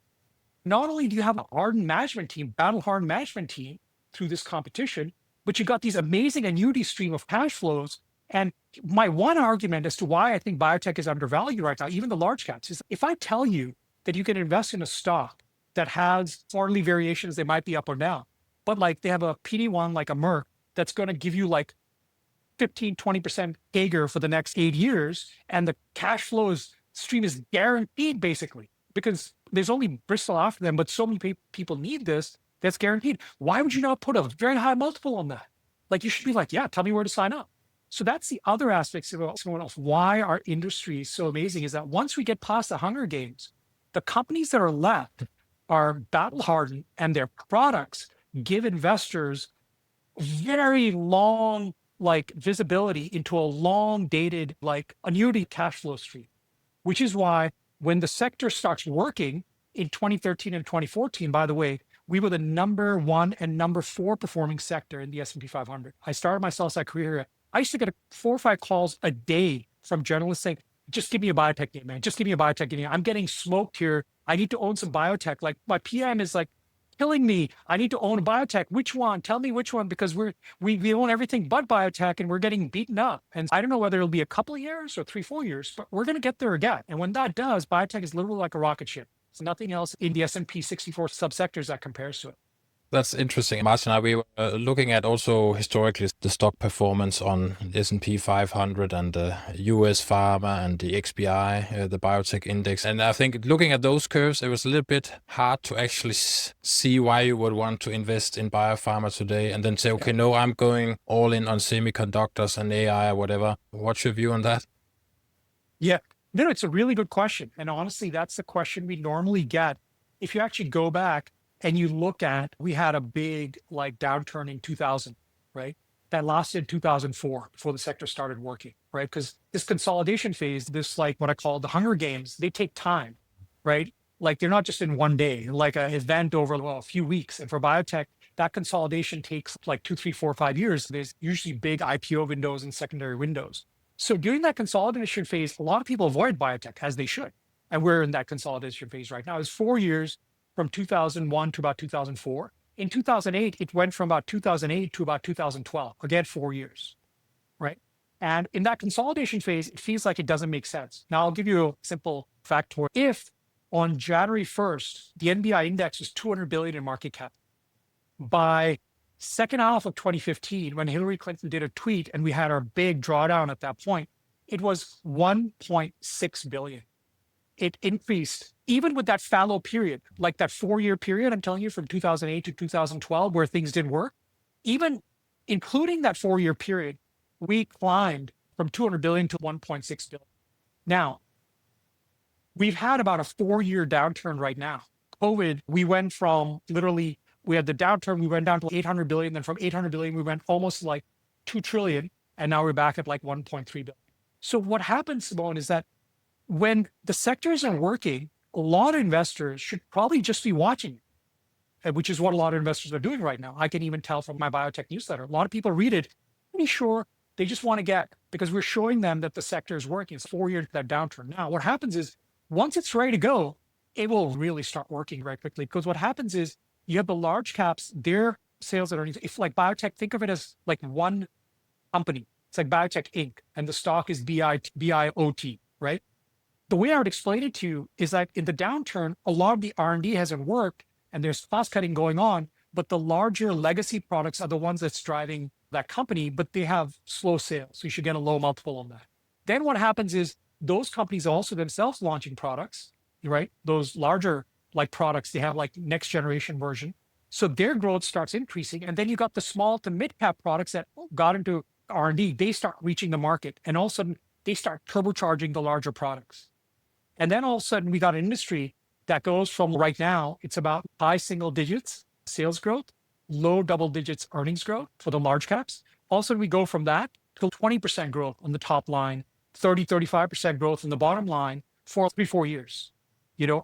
Not only do you have a hardened management team, battle hardened management team through this competition, but you got these amazing annuity stream of cash flows. And my one argument as to why I think biotech is undervalued right now, even the large caps, is if I tell you that you can invest in a stock that has quarterly variations, they might be up or down, but like they have a PD-1 like a Merck that's going to give you like 15, 20% CAGR for the next 8 years, and the cash flows stream is guaranteed basically because there's only Bristol after them, but so many people need this, that's guaranteed. Why would you not put a very high multiple on that? Like you should be like, yeah, tell me where to sign up. So that's the other aspects of why our industry is so amazing is that once we get past the Hunger Games, the companies that are left are battle hardened and their products give investors very long like visibility into a long dated like annuity cash flow stream, which is why when the sector starts working in 2013 and 2014, by the way, we were the number 1 and number 4 performing sector in the S&P 500. I started my sell-side career here. I used to get 4 or 5 calls a day from journalists saying, just give me a biotech name, man. Just give me a biotech name. I'm getting smoked here. I need to own some biotech. Like my PM is like killing me. I need to own a biotech. Which one? Tell me which one, because we own everything but biotech and we're getting beaten up. And I don't know whether it'll be a couple of years or 3, 4 years, but we're going to get there again. And when that does, biotech is literally like a rocket ship. It's nothing else in the S&P 64 subsectors that compares to it. That's interesting. Martin and I, we were looking at also historically the stock performance on S&P 500 and the US Pharma and the XBI, the biotech index. And I think looking at those curves, it was a little bit hard to actually see why you would want to invest in biopharma today and then say, okay, no, I'm going all in on semiconductors and AI or whatever. What's your view on that? Yeah, no, it's a really good question. And honestly, that's the question we normally get. If you actually go back and you look at, we had a big like downturn in 2000, right? That lasted 2004 before the sector started working, right? Because this consolidation phase, this like what I call the Hunger Games, they take time, right? Like they're not just in one day, like an event over a few weeks. And for biotech, that consolidation takes like 2, 3, 4, 5 years. There's usually big IPO windows and secondary windows. So during that consolidation phase, a lot of people avoid biotech as they should. And we're in that consolidation phase right now. It's 4 years from 2001 to about 2004. In 2008, it went from about 2008 to about 2012. Again, 4 years, right? And in that consolidation phase, it feels like it doesn't make sense. Now, I'll give you a simple factoid. If on January 1st, the NBI index was 200 billion in market cap, by second half of 2015, when Hillary Clinton did a tweet and we had our big drawdown at that point, it was 1.6 billion. It increased even with that fallow period, like that 4-year period, I'm telling you, from 2008 to 2012, where things didn't work, even including that 4-year period, we climbed from 200 billion to 1.6 billion. Now, we've had about a 4-year downturn right now. COVID, we went from literally, we had the downturn, we went down to 800 billion. Then from 800 billion, we went almost like 2 trillion. And now we're back at like 1.3 billion. So what happens, Simone, is that when the sectors are working, a lot of investors should probably just be watching it, which is what a lot of investors are doing right now. I can even tell from my biotech newsletter. A lot of people read it, pretty sure they just want to get, because we're showing them that the sector is working. It's 4 years that downturn. Now, what happens is once it's ready to go, it will really start working very quickly. Because what happens is you have the large caps, their sales and earnings. If like biotech, think of it as like one company. It's like Biotech Inc. and the stock is BIOT, right? The way I would explain it to you is that in the downturn, a lot of the R&D hasn't worked and there's cost cutting going on, but the larger legacy products are the ones that's driving that company, but they have slow sales. So you should get a low multiple on that. Then what happens is those companies are also themselves launching products, right? Those larger like products, they have like next generation version. So their growth starts increasing. And then you got the small to mid cap products that got into R&D, they start reaching the market. And all of a sudden they start turbocharging the larger products. And then all of a sudden we got an industry that goes from right now, it's about high single digits sales growth, low double digits earnings growth for the large caps. Also, we go from that to 20% growth on the top line, 35% growth on the bottom line for 3-4 years.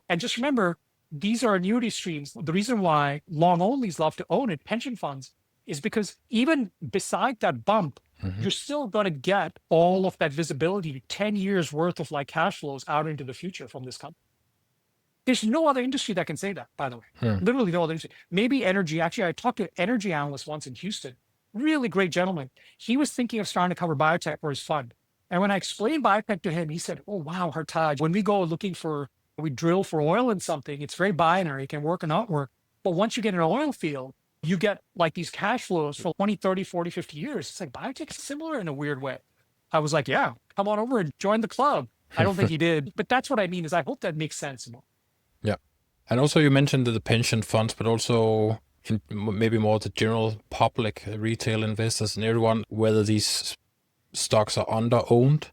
And just remember, these are annuity streams. The reason why long onlys love to own it, pension funds, is because even beside that bump, you're still going to get all of that visibility, 10 years worth of like cash flows out into the future from this company. There's no other industry that can say that, by the way. Literally no other industry. Maybe energy. Actually, I talked to an energy analyst once in Houston. Really great gentleman. He was thinking of starting to cover biotech for his fund. And when I explained biotech to him, he said, "Oh, wow, Hartaj, when we go looking for, we drill for oil in something, it's very binary. It can work or not work. But once you get in an oil field, you get like these cash flows for 20, 30, 40, 50 years. It's like biotech is similar in a weird way." I was like, "Yeah, come on over and join the club." I don't think he did. But that's what I mean is I hope that makes sense more. Yeah. And also you mentioned the pension funds, but also in maybe more the general public, retail investors and everyone, whether these stocks are under-owned.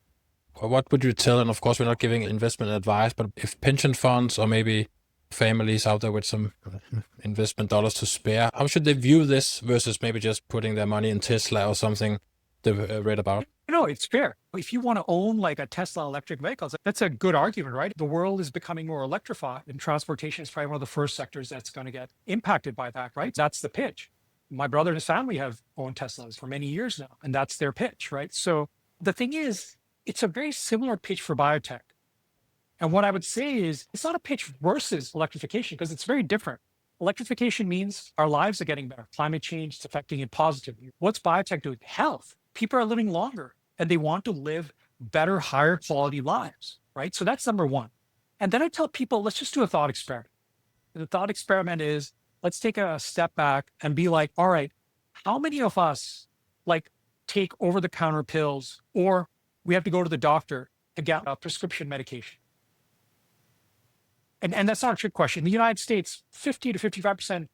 Or what would you tell? And of course, we're not giving investment advice, but if pension funds or maybe families out there with some investment dollars to spare, how should they view this versus maybe just putting their money in Tesla or something they've read about? No, it's fair. If you want to own like a Tesla electric vehicles, that's a good argument, right? The world is becoming more electrified, and transportation is probably one of the first sectors that's going to get impacted by that, right? That's the pitch. My brother and his family have owned Teslas for many years now, and that's their pitch, right? So the thing is, it's a very similar pitch for biotech. And what I would say is, it's not a pitch versus electrification because it's very different. Electrification means our lives are getting better. Climate change is affecting it positively. What's biotech doing? Health. People are living longer and they want to live better, higher quality lives, right? So that's number one. And then I tell people, let's just do a thought experiment. The thought experiment is, let's take a step back and be like, all right, how many of us like take over-the-counter pills, or we have to go to the doctor to get a prescription medication? And that's not a trick question. In the United States, 50 to 55%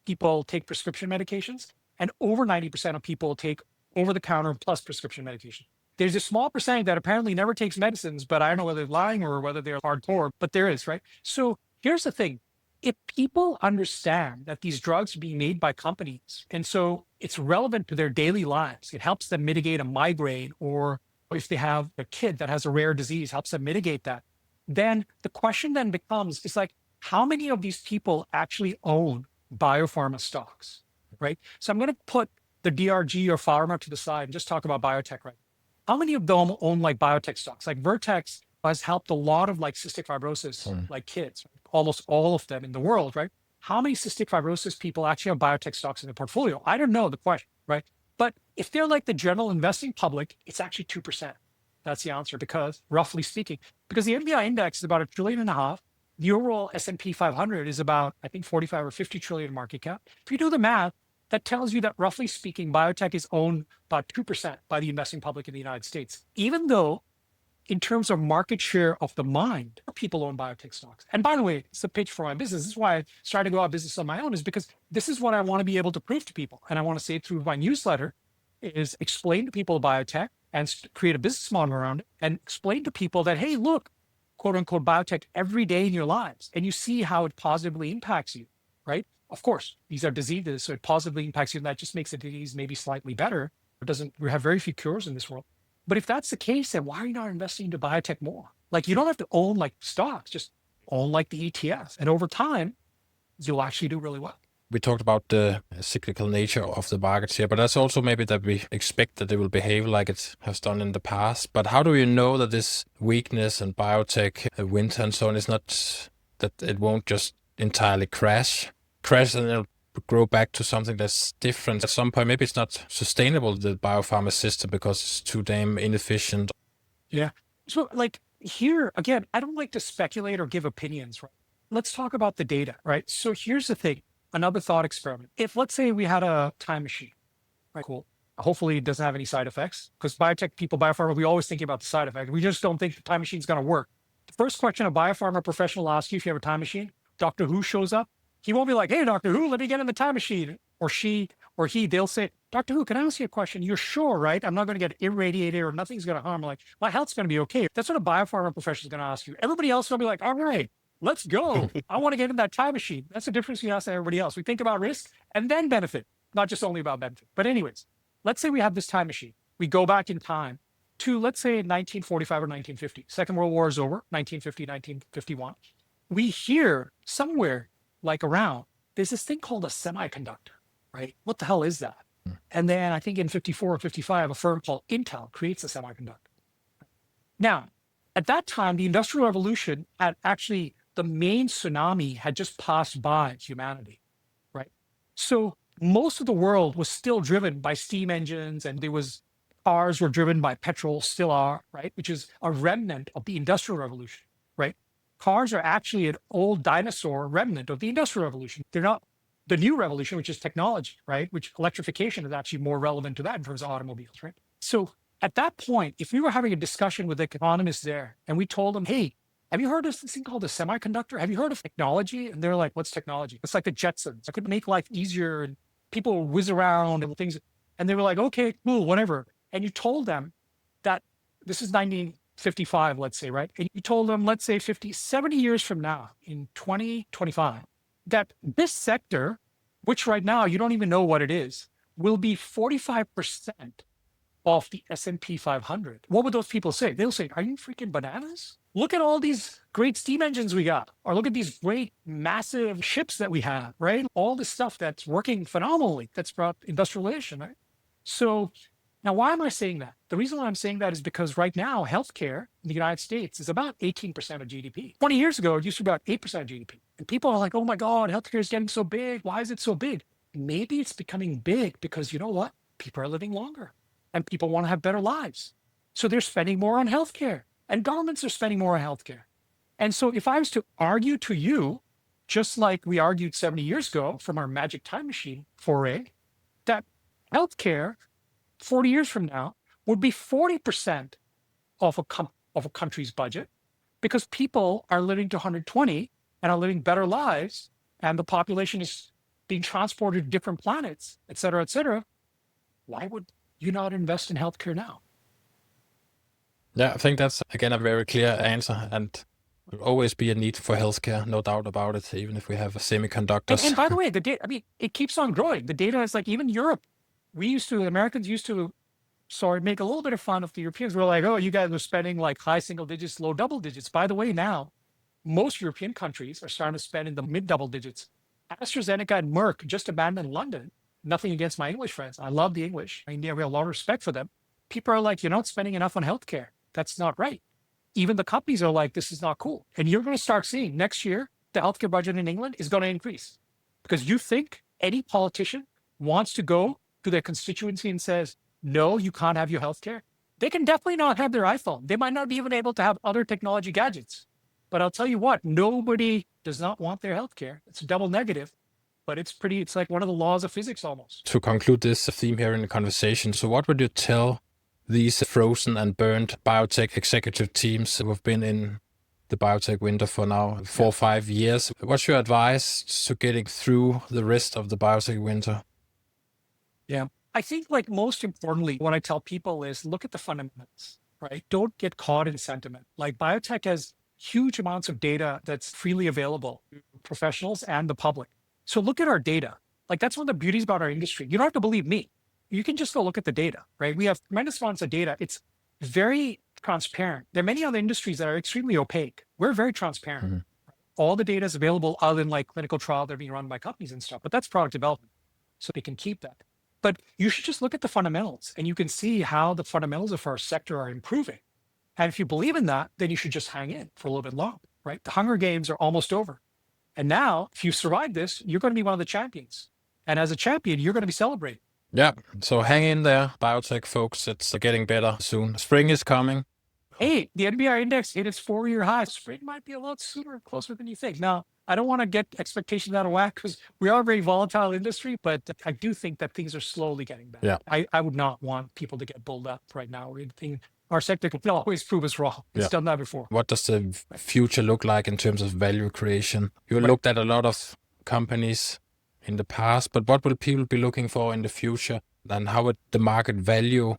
people take prescription medications, and over 90% of people take over-the-counter plus prescription medication. There's a small percentage that apparently never takes medicines, but I don't know whether they're lying or whether they're hardcore, but there is, right? So here's the thing. If people understand that these drugs are being made by companies, and so it's relevant to their daily lives, it helps them mitigate a migraine, or if they have a kid that has a rare disease, helps them mitigate that, then the question then becomes, it's like, how many of these people actually own biopharma stocks, right? So I'm going to put the DRG or pharma to the side and just talk about biotech, right? How many of them own like biotech stocks? Like Vertex has helped a lot of like cystic fibrosis, like kids, right? Almost all of them in the world, right? How many cystic fibrosis people actually have biotech stocks in their portfolio? I don't know the question, right? But if they're like the general investing public, it's actually 2%. That's the answer, because roughly speaking, because the MBI index is about $1.5 trillion. The overall S&P 500 is about, I think, 45 or 50 trillion market cap. If you do the math, that tells you that roughly speaking, biotech is owned about 2% by the investing public in the United States, even though in terms of market share of the mind, people own biotech stocks. And by the way, it's the pitch for my business. This is why I started to go out of business on my own, is because this is what I want to be able to prove to people. And I want to say it through my newsletter, is explain to people biotech and create a business model around it, and explain to people that, hey, look, quote unquote, biotech every day in your lives, and you see how it positively impacts you, right? Of course, these are diseases, so it positively impacts you, and that just makes the disease maybe slightly better. We have very few cures in this world. But if that's the case, then why are you not investing into biotech more? Like, you don't have to own like stocks, just own like the ETFs. And over time, you'll actually do really well. We talked about the cyclical nature of the markets here, but that's also maybe that we expect that they will behave like it has done in the past. But how do you know that this weakness in biotech, winter and so on, is not, that it won't just entirely crash and it'll grow back to something that's different at some point? Maybe it's not sustainable, the biopharma system, because it's too damn inefficient. Yeah. So like here, again, I don't like to speculate or give opinions, right? Let's talk about the data, right? So here's the thing. Another thought experiment. If let's say we had a time machine, right? Cool. Hopefully it doesn't have any side effects, because biotech people, biopharma, we always think about the side effects. We just don't think the time machine is going to work. The first question a biopharma professional will ask you if you have a time machine, Dr. Who shows up, he won't be like, hey, Dr. Who, let me get in the time machine. Or she or he, they'll say, Dr. Who, can I ask you a question? You're sure, right? I'm not going to get irradiated or nothing's going to harm. Like, my health's going to be okay. That's what a biopharma professional is going to ask you. Everybody else will be like, all right, let's go. I want to get in that time machine. That's the difference between us and everybody else. We think about risk and then benefit, not just only about benefit. But anyways, let's say we have this time machine. We go back in time to, let's say, 1945 or 1950. Second World War is over, 1950, 1951. We hear somewhere like around, there's this thing called a semiconductor, right? What the hell is that? And then I think in 54 or 55, a firm called Intel creates a semiconductor. Now, at that time, the Industrial Revolution had actually, the main tsunami had just passed by humanity, right? So most of the world was still driven by steam engines, and cars were driven by petrol, still are, right? Which is a remnant of the Industrial Revolution, right? Cars are actually an old dinosaur remnant of the Industrial Revolution. They're not the new revolution, which is technology, right? Which electrification is actually more relevant to that in terms of automobiles, right? So at that point, if we were having a discussion with economists there and we told them, hey, have you heard of this thing called a semiconductor? Have you heard of technology? And they're like, what's technology? It's like the Jetsons. I could make life easier and people whiz around and things. And they were like, okay, cool, whatever. And you told them that this is 1955, let's say, right? And you told them, let's say 50, 70 years from now in 2025, that this sector, which right now you don't even know what it is, will be 45% of the S&P 500. What would those people say? They'll say, are you freaking bananas? Look at all these great steam engines we got, or look at these great massive ships that we have, right? All this stuff that's working phenomenally, that's brought industrialization, right? So now, why am I saying that? The reason why I'm saying that is because right now, healthcare in the United States is about 18% of GDP. 20 years ago, it used to be about 8% of GDP. And people are like, oh my God, healthcare is getting so big. Why is it so big? Maybe it's becoming big because you know what? People are living longer and people want to have better lives. So they're spending more on healthcare, and governments are spending more on healthcare. And so if I was to argue to you, just like we argued 70 years ago from our magic time machine foray, that healthcare 40 years from now would be 40% of a country's budget, because people are living to 120 and are living better lives, and the population is being transported to different planets, et cetera, why would you not invest in healthcare now? Yeah, I think that's, again, a very clear answer. And there'll always be a need for healthcare, no doubt about it, even if we have semiconductors. And by the way, the data, I mean, it keeps on growing. The data is like, even Europe, Americans used to, sorry, make a little bit of fun of the Europeans. We're like, oh, you guys are spending like high single digits, low double digits. By the way, now, most European countries are starting to spend in the mid double digits. AstraZeneca and Merck just abandoned London. Nothing against my English friends. I love the English. In India, we have a lot of respect for them. People are like, you're not spending enough on healthcare. That's not right. Even the companies are like, this is not cool. And you're going to start seeing next year, the healthcare budget in England is going to increase, because you think any politician wants to go to their constituency and says, no, you can't have your healthcare. They can definitely not have their iPhone. They might not be even able to have other technology gadgets. But I'll tell you what, nobody does not want their healthcare. It's a double negative, but it's like one of the laws of physics almost. To conclude this theme here in the conversation, so what would you tell these frozen and burned biotech executive teams who have been in the biotech winter for now 4 or 5 years? What's your advice to getting through the rest of the biotech winter? Yeah, I think, like, most importantly, what I tell people is look at the fundamentals, right? Don't get caught in sentiment. Like, biotech has huge amounts of data that's freely available to professionals and the public. So look at our data. Like, that's one of the beauties about our industry. You don't have to believe me. You can just go look at the data, right? We have tremendous amounts of data. It's very transparent. There are many other industries that are extremely opaque. We're very transparent. Mm-hmm. All the data is available other than like clinical trials that are being run by companies and stuff, but that's product development. So they can keep that. But you should just look at the fundamentals, and you can see how the fundamentals of our sector are improving. And if you believe in that, then you should just hang in for a little bit longer, right? The Hunger Games are almost over. And now, if you survive this, you're going to be one of the champions. And as a champion, you're going to be celebrated. Yeah, so hang in there, biotech folks. It's getting better soon. Spring is coming. Hey, the NBR index hit its 4-year high. Spring might be a lot sooner, closer than you think. Now, I don't want to get expectations out of whack, because we are a very volatile industry, but I do think that things are slowly getting better. Yeah. I would not want people to get bulled up right now. Our sector can always prove us wrong. It's done that before. What does the future look like in terms of value creation? You looked at a lot of companies in the past, but what will people be looking for in the future? And how would the market value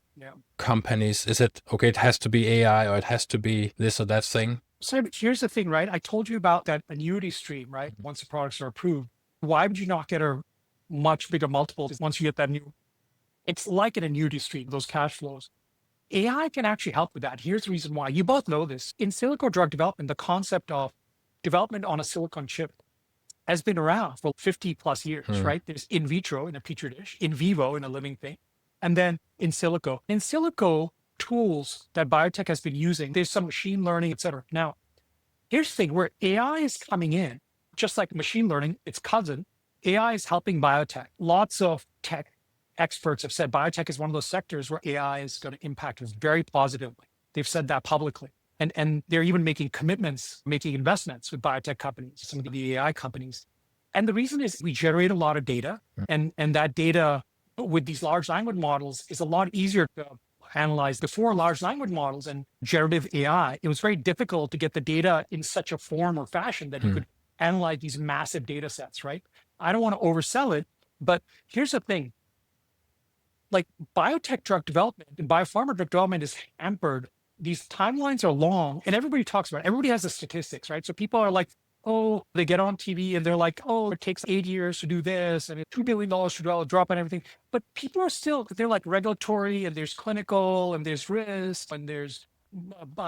companies? Is it, okay, it has to be AI, or it has to be this or that thing? So here's the thing, right? I told you about that annuity stream, right? Once the products are approved, why would you not get a much bigger multiple once you get that new It's like an annuity stream, those cash flows. AI can actually help with that. Here's the reason why. You both know this. In silico drug development, the concept of development on a silicon chip has been around for 50 plus years, right? There's in vitro in a petri dish, in vivo in a living thing, and then in silico. In silico tools that biotech has been using, there's some machine learning, et cetera. Now, here's the thing where AI is coming in, just like machine learning, its cousin, AI is helping biotech. Lots of tech experts have said biotech is one of those sectors where AI is going to impact us very positively. They've said that publicly. And they're even making commitments, making investments with biotech companies, some of the AI companies. And the reason is we generate a lot of data, and that data with these large language models is a lot easier to analyze. Before large language models and generative AI, it was very difficult to get the data in such a form or fashion that you could analyze these massive data sets, right? I don't want to oversell it, but here's the thing. Like biotech drug development and biopharma drug development is hampered. These timelines are long, and everybody talks about it. Everybody has the statistics, right? So people are like, oh, they get on TV and they're like, oh, it takes 8 years to do this and $2 billion to develop, drop and everything. But people are still, they're like regulatory and there's clinical and there's risk and there's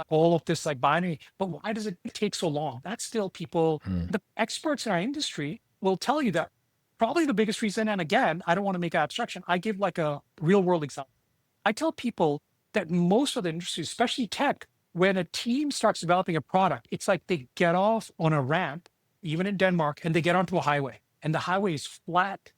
all of this like binary. But why does it take so long? That's still people, the experts in our industry will tell you that probably the biggest reason. And again, I don't want to make abstraction. I give like a real world example. I tell people that most of the industry, especially tech, when a team starts developing a product, it's like they get off on a ramp, even in Denmark, and they get onto a highway. And the highway is flat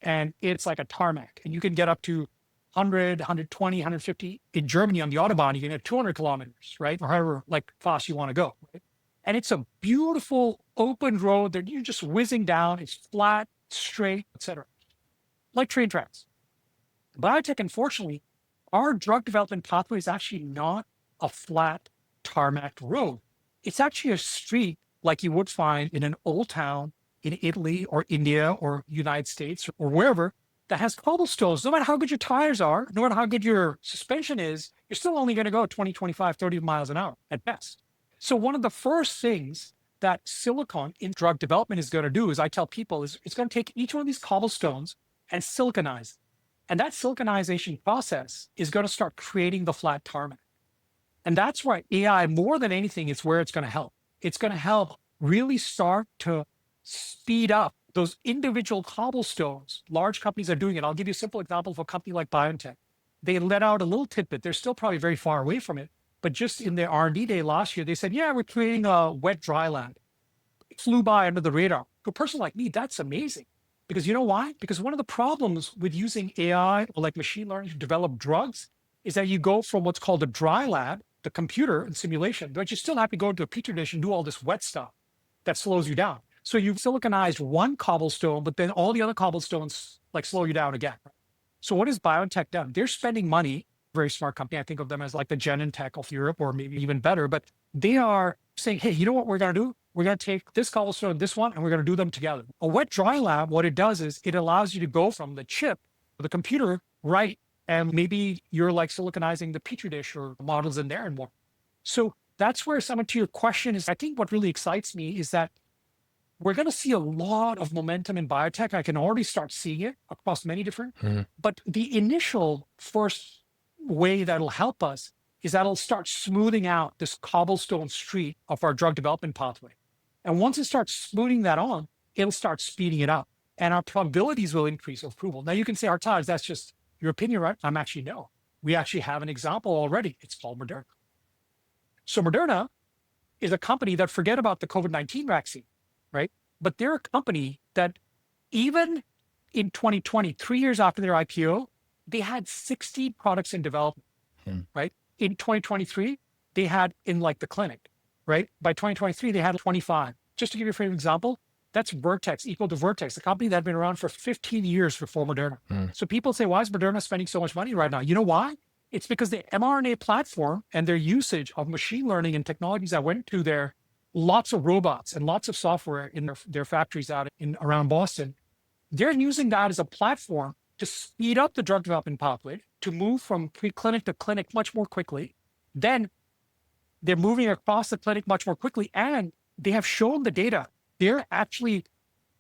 and it's like a tarmac. And you can get up to 100, 120, 150. In Germany on the Autobahn, you can get 200 kilometers, right? Or however like fast you want to go. Right? And it's a beautiful open road that you're just whizzing down. It's flat, straight, etc. Like train tracks. Biotech, unfortunately, our drug development pathway is actually not a flat tarmac road. It's actually a street like you would find in an old town in Italy or India or United States or wherever that has cobblestones. No matter how good your tires are, no matter how good your suspension is, you're still only going to go 20, 25, 30 miles an hour at best. So one of the first things that silicon in drug development is going to do is I tell people is it's going to take each one of these cobblestones and siliconize. And that siliconization process is going to start creating the flat tarmac. And that's why AI, more than anything, is where it's going to help. It's going to help really start to speed up those individual cobblestones. Large companies are doing it. I'll give you a simple example of a company like Biotech. They let out a little tidbit. They're still probably very far away from it. But just in their R&D day last year, they said, yeah, we're creating a wet dry lab. It flew by under the radar. To a person like me, that's amazing. Because you know why? Because one of the problems with using AI or like machine learning to develop drugs is that you go from what's called a dry lab, the computer and simulation, but you still have to go into a petri dish and do all this wet stuff that slows you down. So you've siliconized one cobblestone, but then all the other cobblestones like slow you down again. So what has Biotech done? They're spending money, very smart company. I think of them as like the Genentech of Europe or maybe even better, but they are saying, hey, you know what we're going to do? We're going to take this cobblestone, this one, and we're going to do them together. A wet dry lab, what it does is it allows you to go from the chip to the computer, right? And maybe you're like siliconizing the petri dish or models in there and more. So that's where some to your question is, I think what really excites me is that we're going to see a lot of momentum in biotech. I can already start seeing it across many different, but the initial first way that'll help us is that'll start smoothing out this cobblestone street of our drug development pathway. And once it starts smoothing that on, it'll start speeding it up and our probabilities will increase of approval. Now you can say, Hartaj, that's just your opinion, right? I'm actually no. We actually have an example already. It's called Moderna. So Moderna is a company that forget about the COVID-19 vaccine, right? But they're a company that even in 2020, 3 years after their IPO, they had 60 products in development, right? In 2023, they had in like the clinic, right? By 2023, they had 25. Just to give you a frame example, that's Vertex, equal to Vertex, a company that had been around for 15 years before Moderna. So people say, why is Moderna spending so much money right now? You know why? It's because the mRNA platform and their usage of machine learning and technologies that went to their lots of robots and lots of software in their factories out in around Boston, they're using that as a platform to speed up the drug development pathway, to move from preclinic to clinic much more quickly. Then they're moving across the clinic much more quickly, and they have shown the data. Their actually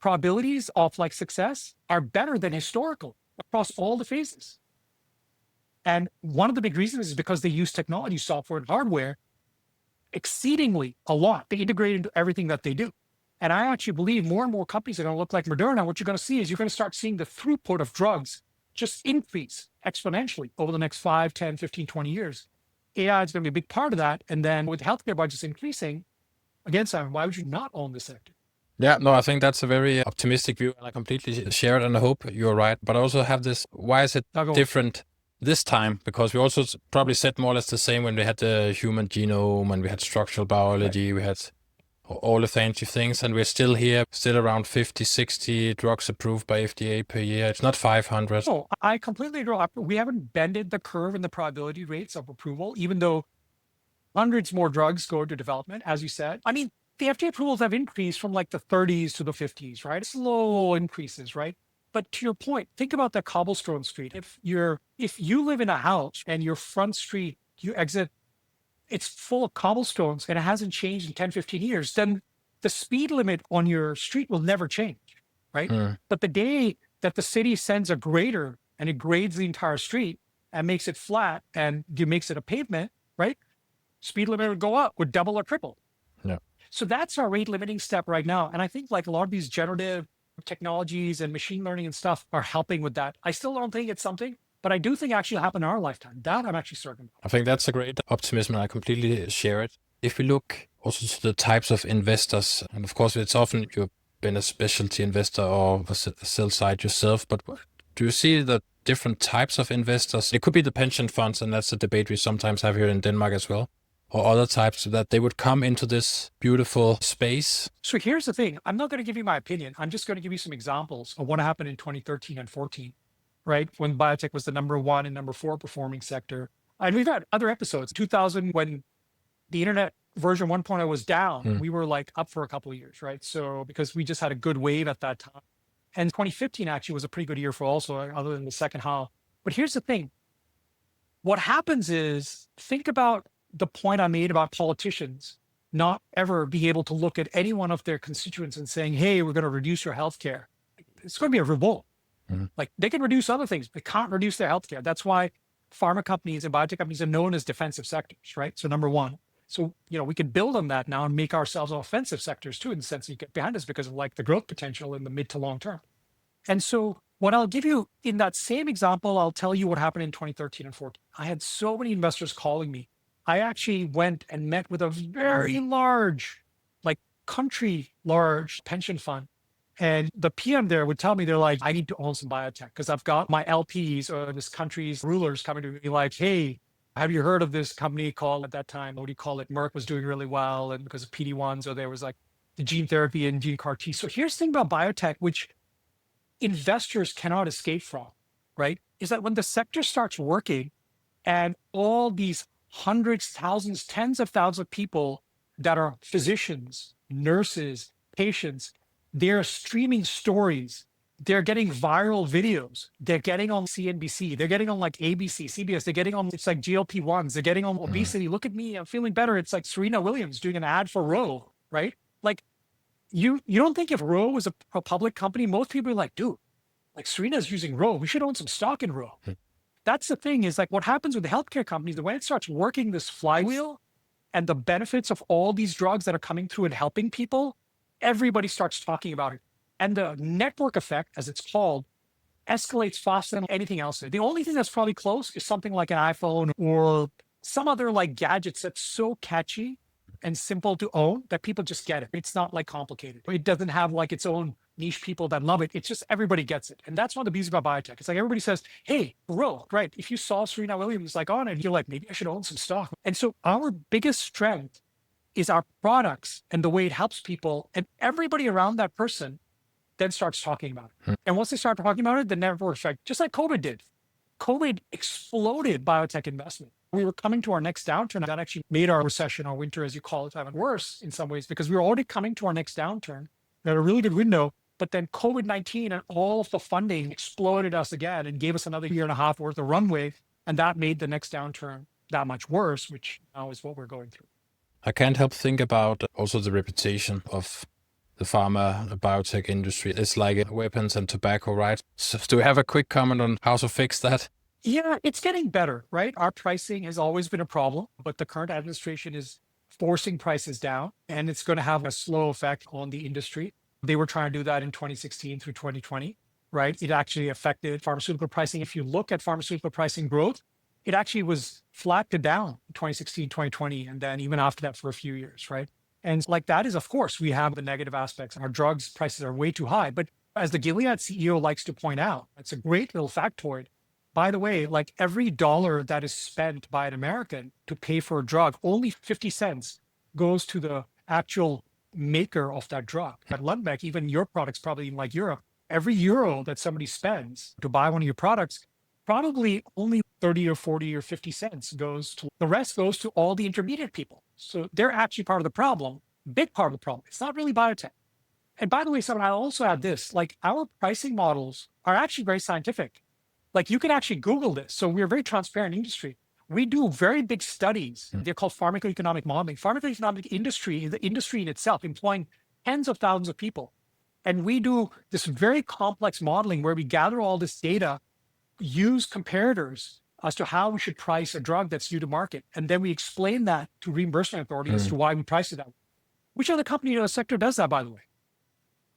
probabilities of like success are better than historical across all the phases. And one of the big reasons is because they use technology, software, and hardware exceedingly a lot. They integrate into everything that they do. And I actually believe more and more companies are going to look like Moderna. What you're going to see is you're going to start seeing the throughput of drugs just increase exponentially over the next 5, 10, 15, 20 years. AI is going to be a big part of that. And then with healthcare budgets increasing, again, Simon, why would you not own this sector? Yeah, no, I think that's a very optimistic view, and I completely share it, and I hope you're right. But I also have this, why is it different this time? Because we also probably said more or less the same when we had the human genome and we had structural biology, we had all the fancy things, and we're still here, still around 50, 60 drugs approved by FDA per year. It's not 500. No, I completely agree. We haven't bended the curve in the probability rates of approval, even though hundreds more drugs go into development, as you said. I mean, the FDA approvals have increased from like the 30s to the 50s, right? Slow increases, right? But to your point, think about that cobblestone street. If you live in a house and your front street, you exit, it's full of cobblestones and it hasn't changed in 10, 15 years, then the speed limit on your street will never change, right? But the day that the city sends a grader and it grades the entire street and makes it flat and makes it a pavement, right? Speed limit would go up, would double or triple. Yeah. So that's our rate limiting step right now. And I think like a lot of these generative technologies and machine learning and stuff are helping with that. I still don't think it's something, but I do think actually it'll happen in our lifetime. That I'm actually certain. I think that's a great optimism, and I completely share it. If we look also to the types of investors, and of course it's often you've been a specialty investor or a sell side yourself, but do you see the different types of investors? It could be the pension funds, and that's a debate we sometimes have here in Denmark as well, or other types that they would come into this beautiful space. So here's the thing. I'm not going to give you my opinion. I'm just going to give you some examples of what happened in 2013 and 14, right? When biotech was the number 1 and number 4 performing sector. And we've had other episodes. 2000, when the internet version 1.0 was down, we were like up for a couple of years, right? So because we just had a good wave at that time. And 2015 actually was a pretty good year for also, other than the second half. But here's the thing. What happens is, think about the point I made about politicians not ever be able to look at any one of their constituents and saying, hey, we're going to reduce your healthcare. It's going to be a revolt. Like they can reduce other things, but can't reduce their healthcare. That's why pharma companies and biotech companies are known as defensive sectors, right? So number one. So, we can build on that now and make ourselves offensive sectors too, in the sense that you get behind us because of like the growth potential in the mid to long term. And so what I'll give you in that same example, I'll tell you what happened in 2013 and 14. I had so many investors calling me. I actually went and met with a very large, like country large pension fund. And the PM there would tell me, they're like, I need to own some biotech because I've got my LPs or this country's rulers coming to me like, hey, have you heard of this company called, at that time, what do you call it? Merck was doing really well. And because of PD-1s, or there was like the gene therapy and gene CAR T. So here's the thing about biotech, which investors cannot escape from, right? Is that when the sector starts working and all these hundreds, thousands, tens of thousands of people that are physicians, nurses, patients, they're streaming stories. They're getting viral videos. They're getting on CNBC. They're getting on like ABC, CBS. They're getting on, it's like GLP-1s. They're getting on obesity. Look at me, I'm feeling better. It's like Serena Williams doing an ad for Roe, right? Like you don't think if Roe was a public company, most people are like, dude, like Serena's using Roe. We should own some stock in Roe. That's the thing, is like what happens with the healthcare companies, the way it starts working this flywheel and the benefits of all these drugs that are coming through and helping people, everybody starts talking about it. And the network effect, as it's called, escalates faster than anything else. The only thing that's probably close is something like an iPhone or some other like gadgets that's so catchy and simple to own that people just get it. It's not like complicated. It doesn't have like its own niche people that love it. It's just everybody gets it. And that's one of the beauties about biotech. It's like everybody says, hey, Roe, right? If you saw Serena Williams like on it, you're like, maybe I should own some stock. And so our biggest strength is our products and the way it helps people, and everybody around that person then starts talking about it. And once they start talking about it, the network effect, just like COVID did. COVID exploded biotech investment. We were coming to our next downturn. That actually made our recession, our winter, as you call it, even worse in some ways, because we were already coming to our next downturn. We had a really good window, but then COVID-19 and all of the funding exploded us again and gave us another year and a half worth of runway. And that made the next downturn that much worse, which now is what we're going through. I can't help think about also the reputation of the pharma biotech industry. It's like weapons and tobacco, right? So do we have a quick comment on how to fix that? Yeah, it's getting better, right? Our pricing has always been a problem, but the current administration is forcing prices down, and it's going to have a slow effect on the industry. They were trying to do that in 2016 through 2020, right? It actually affected pharmaceutical pricing. If you look at pharmaceutical pricing growth, it actually was flat to down in 2016, 2020, and then even after that for a few years, right? And like that is, of course, we have the negative aspects. Our drugs prices are way too high. But as the Gilead CEO likes to point out, it's a great little factoid. By the way, like every dollar that is spent by an American to pay for a drug, only 50 cents goes to the actual maker of that drug. At Lundbeck, even your products, probably in like Europe, every euro that somebody spends to buy one of your products, probably only 30 or 40 or 50 cents goes to the rest goes to all the intermediate people. So they're actually part of the problem, big part of the problem. It's not really biotech. And by the way, Simon, I'll also add this, like our pricing models are actually very scientific. Like you can actually Google this. So we're a very transparent industry. We do very big studies. They're called pharmacoeconomic modeling. Pharmacoeconomic industry is the industry in itself, employing tens of thousands of people. And we do this very complex modeling where we gather all this data, use comparators as to how we should price a drug that's new to market. And then we explain that to reimbursement authorities as to why we price it that way. Which other company in the sector does that, by the way?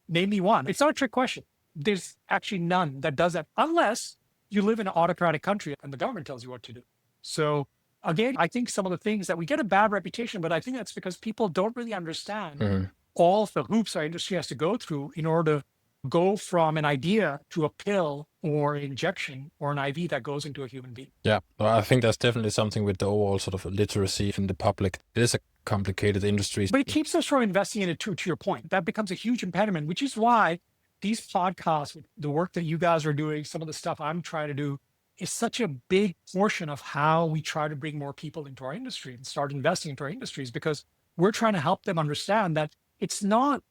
Name me one. It's not a trick question. There's actually none that does that unless you live in an autocratic country and the government tells you what to do. So again, I think some of the things that we get a bad reputation, but I think that's because people don't really understand all of the hoops our industry has to go through in order to go from an idea to a pill or injection or an IV that goes into a human being. Yeah, well, I think that's definitely something with the overall sort of literacy in the public. It is a complicated industry. But it keeps us from investing in it too, to your point. That becomes a huge impediment, which is why these podcasts, the work that you guys are doing, some of the stuff I'm trying to do is such a big portion of how we try to bring more people into our industry and start investing into our industries, because we're trying to help them understand that it's not,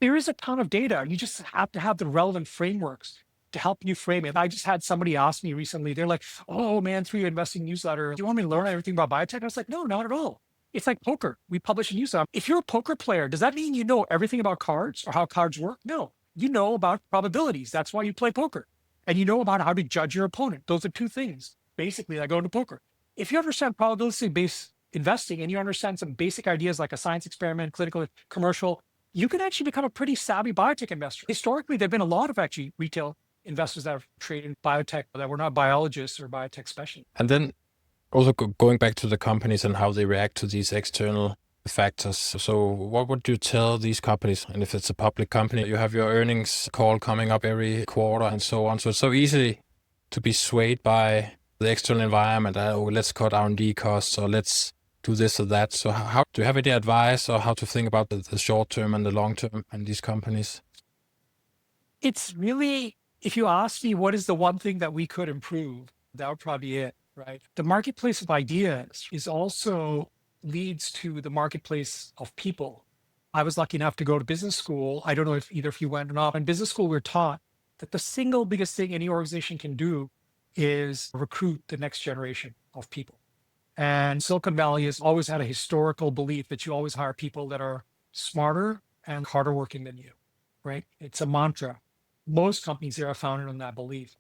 there is a ton of data. You just have to have the relevant frameworks to help you frame it. I just had somebody ask me recently, they're like, oh man, through your investing newsletter, do you want me to learn everything about biotech? I was like, no, not at all. It's like poker. We publish a newsletter. If you're a poker player, does that mean you know everything about cards or how cards work? No, you know about probabilities. That's why you play poker. And you know about how to judge your opponent. Those are two things basically that go into poker. If you understand probability-based investing and you understand some basic ideas like a science experiment, clinical, commercial, you can actually become a pretty savvy biotech investor. Historically, there have been a lot of actually retail investors that have traded biotech that were not biologists or biotech specialists. And then also going back to the companies and how they react to these external factors. So what would you tell these companies? And if it's a public company, you have your earnings call coming up every quarter and so on. So it's so easy to be swayed by the external environment. Oh, let's cut R&D costs or let's do this or that. So how do you have any advice or how to think about the short term and the long term in these companies? It's really, if you ask me what is the one thing that we could improve, that would probably be it, right? The marketplace of ideas is also leads to the marketplace of people. I was lucky enough to go to business school. I don't know if either of you went or not. In business school, we're taught that the single biggest thing any organization can do is recruit the next generation of people. And Silicon Valley has always had a historical belief that you always hire people that are smarter and harder working than you, right? It's a mantra. Most companies there are founded on that belief.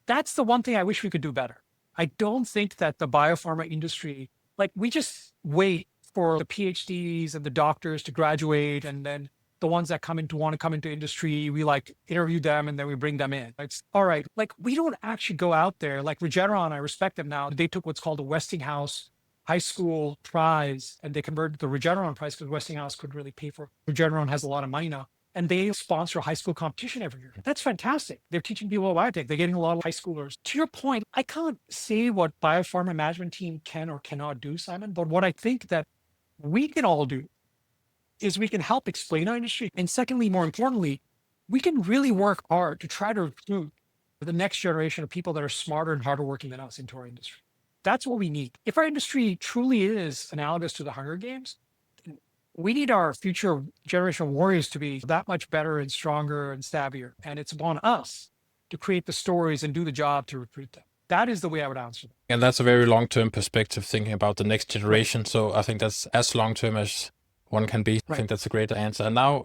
That's the one thing I wish we could do better. I don't think that the biopharma industry, like we just wait for the PhDs and the doctors to graduate, and then the ones that want to come into industry, we like interview them and then we bring them in. It's all right. Like we don't actually go out there. Like Regeneron, I respect them now. They took what's called a Westinghouse high school prize and they converted the Regeneron prize because Westinghouse couldn't really pay for it. Regeneron has a lot of money now. And they sponsor a high school competition every year. That's fantastic. They're teaching people about biotech. They're getting a lot of high schoolers. To your point, I can't say what biopharma management team can or cannot do, Simon, but what I think that we can all do is we can help explain our industry. And secondly, more importantly, we can really work hard to try to recruit the next generation of people that are smarter and harder working than us into our industry. That's what we need. If our industry truly is analogous to the Hunger Games, we need our future generation of warriors to be that much better and stronger and savvier. And it's upon us to create the stories and do the job to recruit them. That is the way I would answer them. And that's a very long-term perspective, thinking about the next generation. Right. So I think that's as long-term as one can be. Right. I think that's a great answer. And now,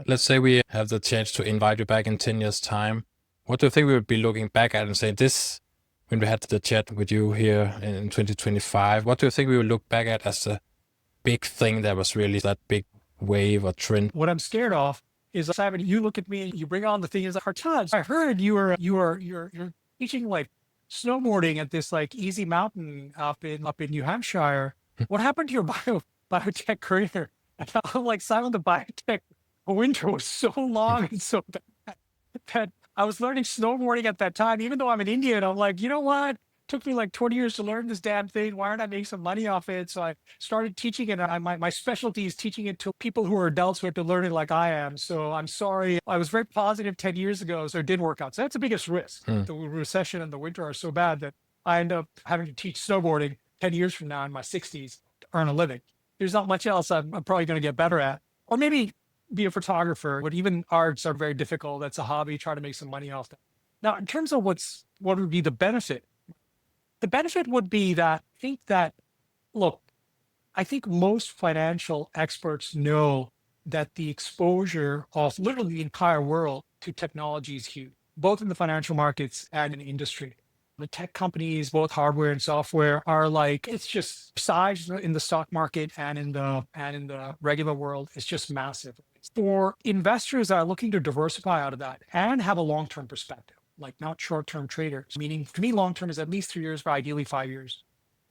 let's say we have the chance to invite you back in 10 years' time. What do you think we would be looking back at and say, this when we had the chat with you here in 2025, what do you think we will look back at as a big thing that was really that big wave or trend? What I'm scared of is, Simon, you look at me and you bring on the thing is like, Hartaj, I heard you're teaching like snowboarding at this like easy mountain up in New Hampshire. What happened to your biotech career? And I'm like, Simon, the biotech winter was so long and so bad that I was learning snowboarding at that time, even though I'm an Indian. I'm like, you know what? Took me like 20 years to learn this damn thing. Why aren't I making some money off it? So I started teaching it. My specialty is teaching it to people who are adults who have to learn it like I am. So I'm sorry. I was very positive 10 years ago, so it didn't work out. So that's the biggest risk. The recession and the winter are so bad that I end up having to teach snowboarding 10 years from now in my 60s to earn a living. There's not much else I'm probably going to get better at. Or maybe be a photographer, but even arts are very difficult. That's a hobby. Try to make some money off that. Now, in terms of what would be the benefit would be that look, I think most financial experts know that the exposure of literally the entire world to technology is huge, both in the financial markets and in industry. The tech companies, both hardware and software, are like, it's just size in the stock market and in the regular world, it's just massive. For investors that are looking to diversify out of that and have a long-term perspective, like not short-term traders, meaning to me, long-term is at least 3 years, but ideally 5 years,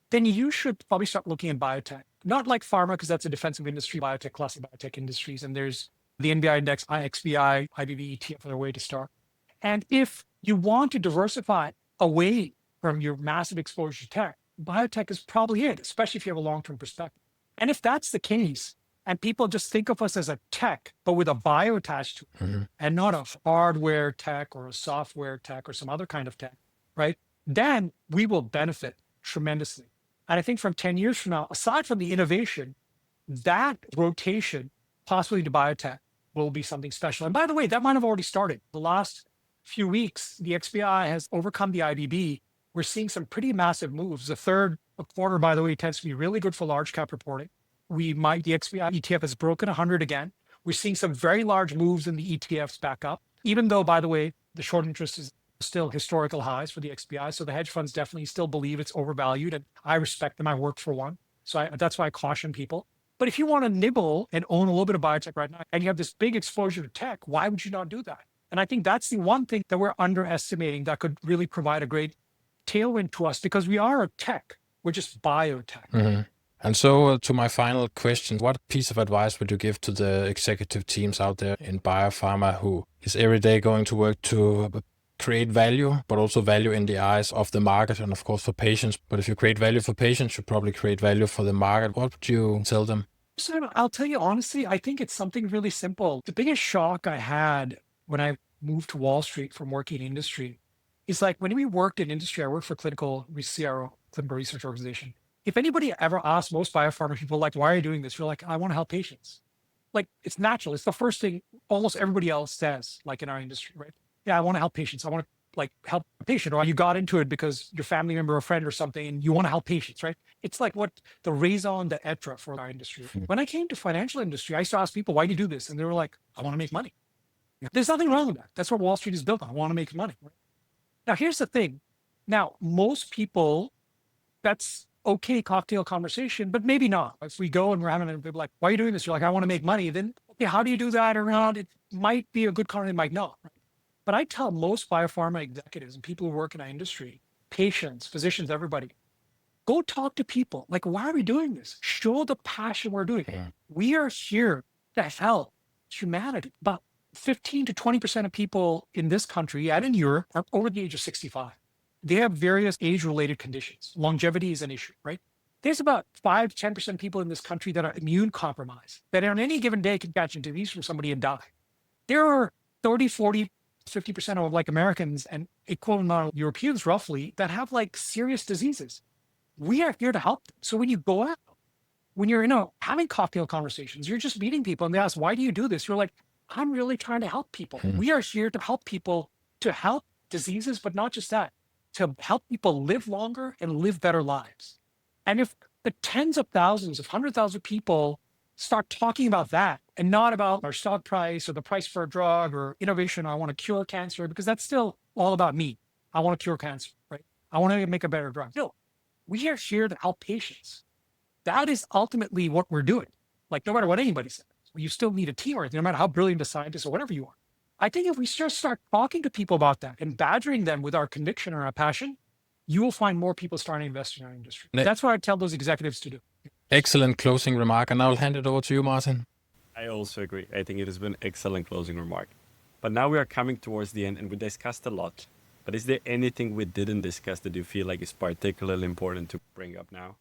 then you should probably start looking at biotech. Not like pharma, because that's a defensive industry, biotech, classic biotech industries. And there's the NBI index, IXBI, IBB, ETF are the way to start. And if you want to diversify away from your massive exposure to tech, biotech is probably it, especially if you have a long-term perspective. And if that's the case, and people just think of us as a tech, but with a bio attached to it, and not a hardware tech or a software tech or some other kind of tech, right? Then we will benefit tremendously. And I think from 10 years from now, aside from the innovation, that rotation possibly to biotech will be something special. And by the way, that might have already started. The last few weeks, the XBI has overcome the IBB. We're seeing some pretty massive moves. The third quarter, by the way, tends to be really good for large cap reporting. The XBI ETF has broken 100 again. We're seeing some very large moves in the ETFs back up, even though, by the way, the short interest is still historical highs for the XBI. So the hedge funds definitely still believe it's overvalued, and I respect them. I work for one. So that's why I caution people. But if you want to nibble and own a little bit of biotech right now, and you have this big exposure to tech, why would you not do that? And I think that's the one thing that we're underestimating that could really provide a great tailwind to us, because we are a tech. We're just biotech. And so to my final question, what piece of advice would you give to the executive teams out there in biopharma who is every day going to work to create value, but also value in the eyes of the market and of course for patients? But if you create value for patients, you probably create value for the market. What would you tell them? So I'll tell you honestly, I think it's something really simple. The biggest shock I had when I moved to Wall Street from working in industry is like when we worked in industry, I worked for clinical research organization. If anybody ever asked most biopharma people, like, why are you doing this? You're like, I want to help patients. Like, it's natural. It's the first thing almost everybody else says, like in our industry, right? Yeah, I want to help patients. I want to like help a patient, or you got into it because your family member or friend or something, and you want to help patients, right? It's like what the raison d'etre for our industry. When I came to financial industry, I used to ask people, why do you do this? And they were like, I want to make money. There's nothing wrong with that. That's what Wall Street is built on. I want to make money. Right? Now, here's the thing. Now, most people, that's okay cocktail conversation, but maybe not. If we go and we're having people like, why are you doing this? You're like, I want to make money. Then, okay, how do you do that around? It might be a good conversation, it might not. Right? But I tell most biopharma executives and people who work in our industry, patients, physicians, everybody, go talk to people. Like, why are we doing this? Show the passion we're doing. We are here to help humanity. But 15 to 20% of people in this country and in Europe are over the age of 65. They have various age-related conditions. Longevity is an issue, right? There's about 5 to 10% of people in this country that are immune compromised, that on any given day can catch a disease from somebody and die. There are 30, 40, 50% of like Americans and equivalent amount of Europeans roughly that have like serious diseases. We are here to help them. So when you go out, when you're having cocktail conversations, you're just meeting people and they ask, why do you do this? You're like, I'm really trying to help people. We are here to help people, to help diseases, but not just that, to help people live longer and live better lives. And if the tens of thousands of 100,000 people start talking about that and not about our stock price or the price for a drug or innovation, I want to cure cancer, because that's still all about me. I want to cure cancer, right? I want to make a better drug. No, we are here to help patients. That is ultimately what we're doing. Like, no matter what anybody says, you still need a team, or no matter how brilliant a scientist or whatever you are. I think if we just start talking to people about that and badgering them with our conviction or our passion, you will find more people starting to invest in our industry. That's what I tell those executives to do. Excellent closing remark, and I'll hand it over to you, Martin. I also agree. I think it has been an excellent closing remark. But now we are coming towards the end and we discussed a lot. But is there anything we didn't discuss that you feel like is particularly important to bring up now?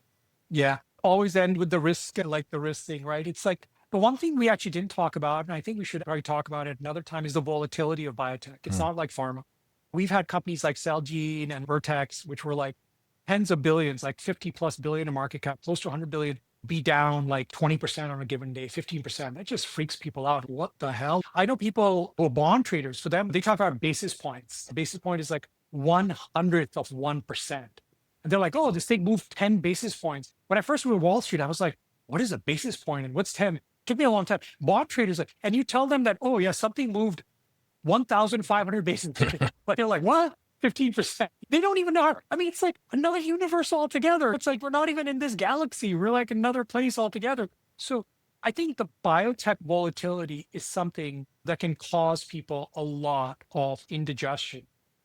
Yeah. Always end with the risk, like the risk thing, right? It's like the one thing we actually didn't talk about, and I think we should probably talk about it another time, is the volatility of biotech. It's not like pharma. We've had companies like Celgene and Vertex, which were like tens of billions, like 50 plus billion in market cap, close to 100 billion, be down like 20% on a given day, 15%. That just freaks people out. What the hell? I know people who are bond traders, for them, they talk about basis points. A basis point is like 1/100th of 1%. And they're like, oh, this thing moved 10 basis points. When I first moved to Wall Street, I was like, what is a basis point and what's 10? It took me a long time. Bond traders, like, and you tell them that, oh, yeah, something moved 1,500 basis points. But they're like, what? 15%. They don't even know. I mean, it's like another universe altogether. It's like we're not even in this galaxy. We're like another place altogether. So I think the biotech volatility is something that can cause people a lot of indigestion.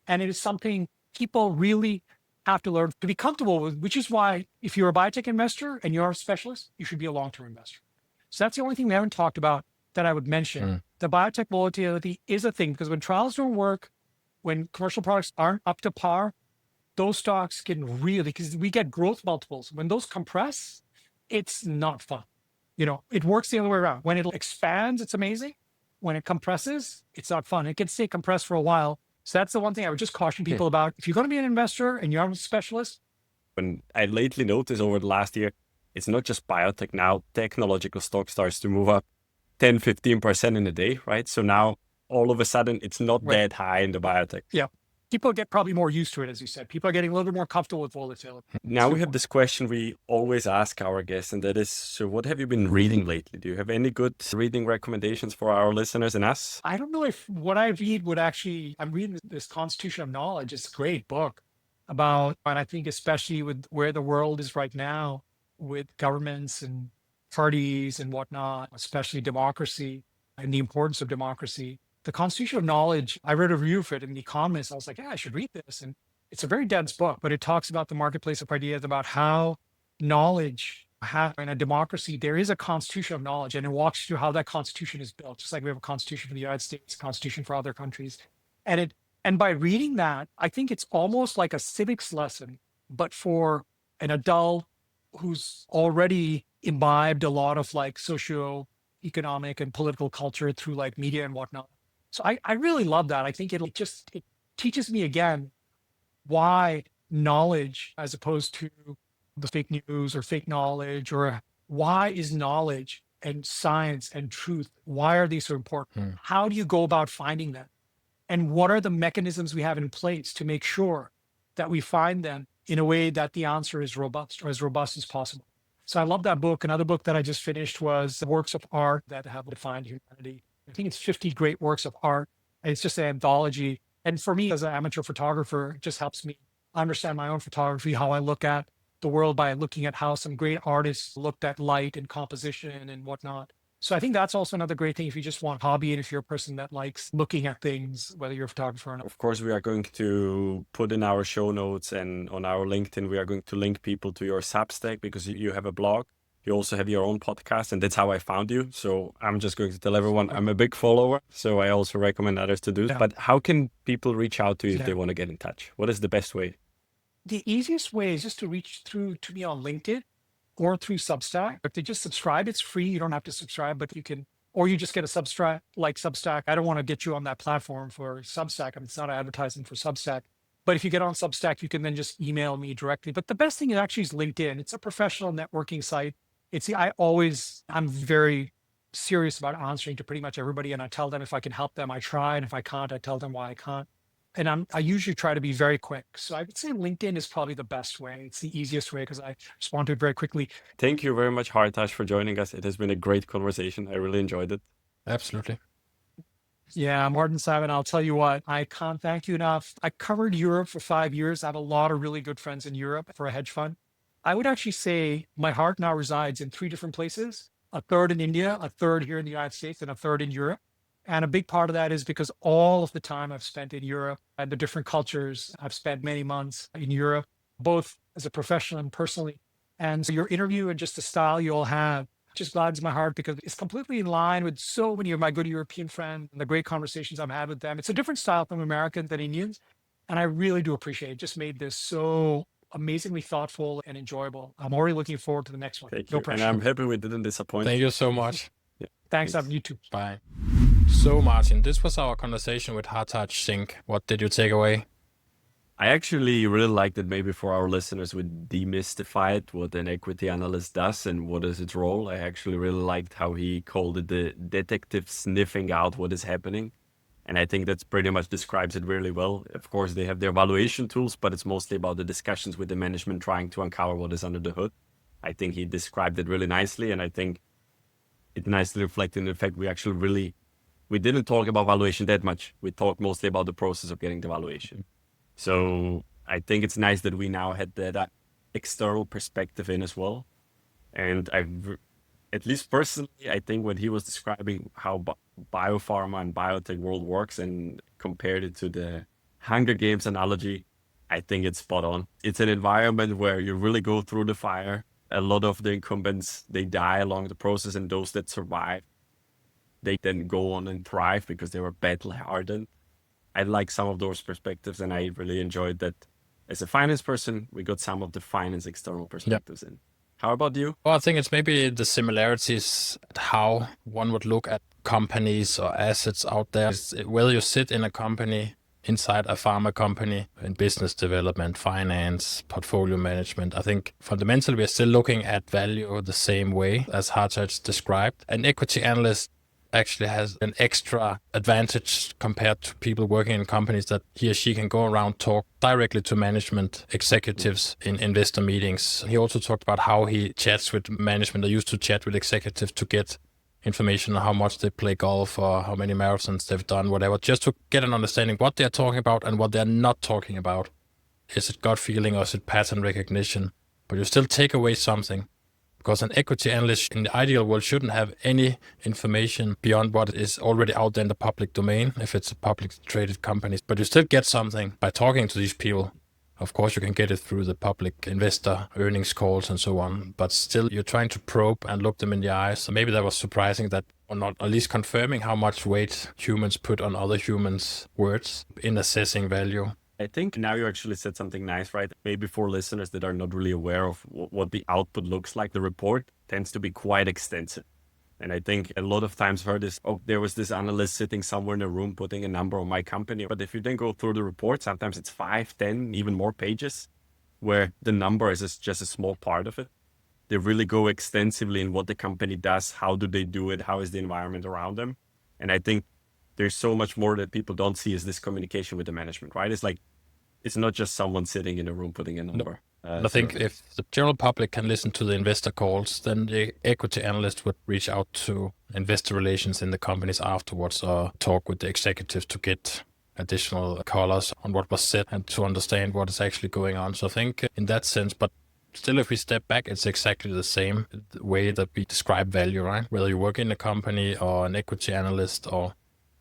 And it is something people really have to learn to be comfortable with, which is why if you're a biotech investor and you're a specialist, you should be a long-term investor. So that's the only thing we haven't talked about that I would mention. The biotech volatility is a thing because when trials don't work, when commercial products aren't up to par, those stocks can really, because we get growth multiples. When those compress, it's not fun. You know, it works the other way around. When it expands, it's amazing. When it compresses, it's not fun. It can stay compressed for a while. So that's the one thing I would just caution people about. If you're going to be an investor and you're a specialist. When I lately noticed over the last year, it's not just biotech now, technological stock starts to move up 10, 15% in a day, right? So now all of a sudden it's not that high in the biotech. Yeah. People get probably more used to it, as you said. People are getting a little bit more comfortable with volatility. Now we have this question we always ask our guests, and that is, so what have you been reading lately? Do you have any good reading recommendations for our listeners and us? I don't know if what I read would actually, I'm reading this Constitution of Knowledge. It's a great book about, and I think especially with where the world is right now with governments and parties and whatnot, especially democracy and the importance of democracy. The Constitution of Knowledge, I read a review of it in The Economist. I was like, yeah, I should read this. And it's a very dense book, but it talks about the marketplace of ideas, about how knowledge, in a democracy, there is a constitution of knowledge, and it walks through how that constitution is built, just like we have a constitution for the United States, a constitution for other countries. And by reading that, I think it's almost like a civics lesson, but for an adult who's already imbibed a lot of like socio-economic and political culture through like media and whatnot. So I really love that. I think it teaches me again why knowledge, as opposed to the fake news or fake knowledge, or why is knowledge and science and truth, why are these so important? How do you go about finding them? And what are the mechanisms we have in place to make sure that we find them in a way that the answer is robust, or as robust as possible? So I love that book. Another book that I just finished was Works of Art That Have Defined Humanity. I think it's 50 great works of art. It's just an anthology. And for me, as an amateur photographer, it just helps me understand my own photography, how I look at the world by looking at how some great artists looked at light and composition and whatnot. So I think that's also another great thing if you just want hobby and if you're a person that likes looking at things, whether you're a photographer or not. Of course, we are going to put in our show notes and on our LinkedIn, we are going to link people to your Substack because you have a blog. You also have your own podcast, and that's how I found you. So I'm just going to tell everyone I'm a big follower. So I also recommend others to do. But how can people reach out to you if they want to get in touch? What is the best way? The easiest way is just to reach through to me on LinkedIn or through Substack. If they just subscribe, it's free. You don't have to subscribe, but you can, or you just get a Substack like Substack. I don't want to get you on that platform for Substack. I mean, it's not advertising for Substack. But if you get on Substack, you can then just email me directly. But the best thing actually is LinkedIn. It's a professional networking site. I'm very serious about answering to pretty much everybody. And I tell them if I can help them, I try. And if I can't, I tell them why I can't. And I usually try to be very quick. So I would say LinkedIn is probably the best way. It's the easiest way because I respond to it very quickly. Thank you very much, Hartaj, for joining us. It has been a great conversation. I really enjoyed it. Absolutely. Yeah, Martin Simon, I'll tell you what, I can't thank you enough. I covered Europe for 5 years. I have a lot of really good friends in Europe for a hedge fund. I would actually say my heart now resides in three different places, a third in India, a third here in the United States, and a third in Europe. And a big part of that is because all of the time I've spent in Europe and the different cultures, I've spent many months in Europe, both as a professional and personally. And so your interview and just the style you all have just glads my heart because it's completely in line with so many of my good European friends and the great conversations I've had with them. It's a different style from Americans than Indians. And I really do appreciate it. Just made this so amazingly thoughtful and enjoyable. I'm already looking forward to the next one. Thank No you. And pressure. I'm happy we didn't disappoint. Thank you so much. Yeah, Thanks, thanks. you too. Bye. So, Martin, this was our conversation with Hartaj Singh. What did you take away? I actually really like that maybe for our listeners we demystified what an equity analyst does and what is its role. I actually really liked how he called it the detective sniffing out what is happening. And I think that's pretty much describes it really well. Of course, they have their valuation tools, but it's mostly about the discussions with the management trying to uncover what is under the hood. I think he described it really nicely. And I think it nicely reflected the fact we didn't talk about valuation that much. We talked mostly about the process of getting the valuation. So I think it's nice that we now had that external perspective in as well. And at least personally, I think when he was describing how biopharma and biotech world works and compared it to the Hunger Games analogy, I think it's spot on. It's an environment where you really go through the fire. A lot of the incumbents, they die along the process, and those that survive, they then go on and thrive because they were battle hardened. I like some of those perspectives, and I really enjoyed that. As a finance person, we got some of the finance external perspectives in. How about you? Well, I think it's maybe the similarities, how one would look at companies or assets out there. Whether you sit in a company, inside a pharma company, in business development, finance, portfolio management, I think fundamentally we're still looking at value the same way as Hartaj described. An equity analyst actually has an extra advantage compared to people working in companies that he or she can go around, talk directly to management executives in investor meetings. He also talked about how he chats with management. They used to chat with executives to get information on how much they play golf or how many marathons they've done, whatever, just to get an understanding what they're talking about and what they're not talking about. Is it gut feeling or is it pattern recognition? But you still take away something. Because an equity analyst in the ideal world shouldn't have any information beyond what is already out there in the public domain, if it's a public traded company. But you still get something by talking to these people. Of course, you can get it through the public investor earnings calls and so on. But still, you're trying to probe and look them in the eyes. So maybe that was surprising that, or not, at least confirming how much weight humans put on other humans' words in assessing value. I think now you actually said something nice, right? Maybe for listeners that are not really aware of what the output looks like, the report tends to be quite extensive. And I think a lot of times heard is, oh, there was this analyst sitting somewhere in a room putting a number on my company. But if you then go through the report, sometimes it's 5, 10, even more pages where the number is just a small part of it. They really go extensively in what the company does, how do they do it, how is the environment around them. And I think there's so much more that people don't see is this communication with the management, right? It's like, it's not just someone sitting in a room putting a number. I think if the general public can listen to the investor calls, then the equity analyst would reach out to investor relations in the companies afterwards or talk with the executives to get additional colors on what was said and to understand what is actually going on. So I think in that sense, but still, if we step back, it's exactly the same way that we describe value, right? Whether you work in a company or an equity analyst, or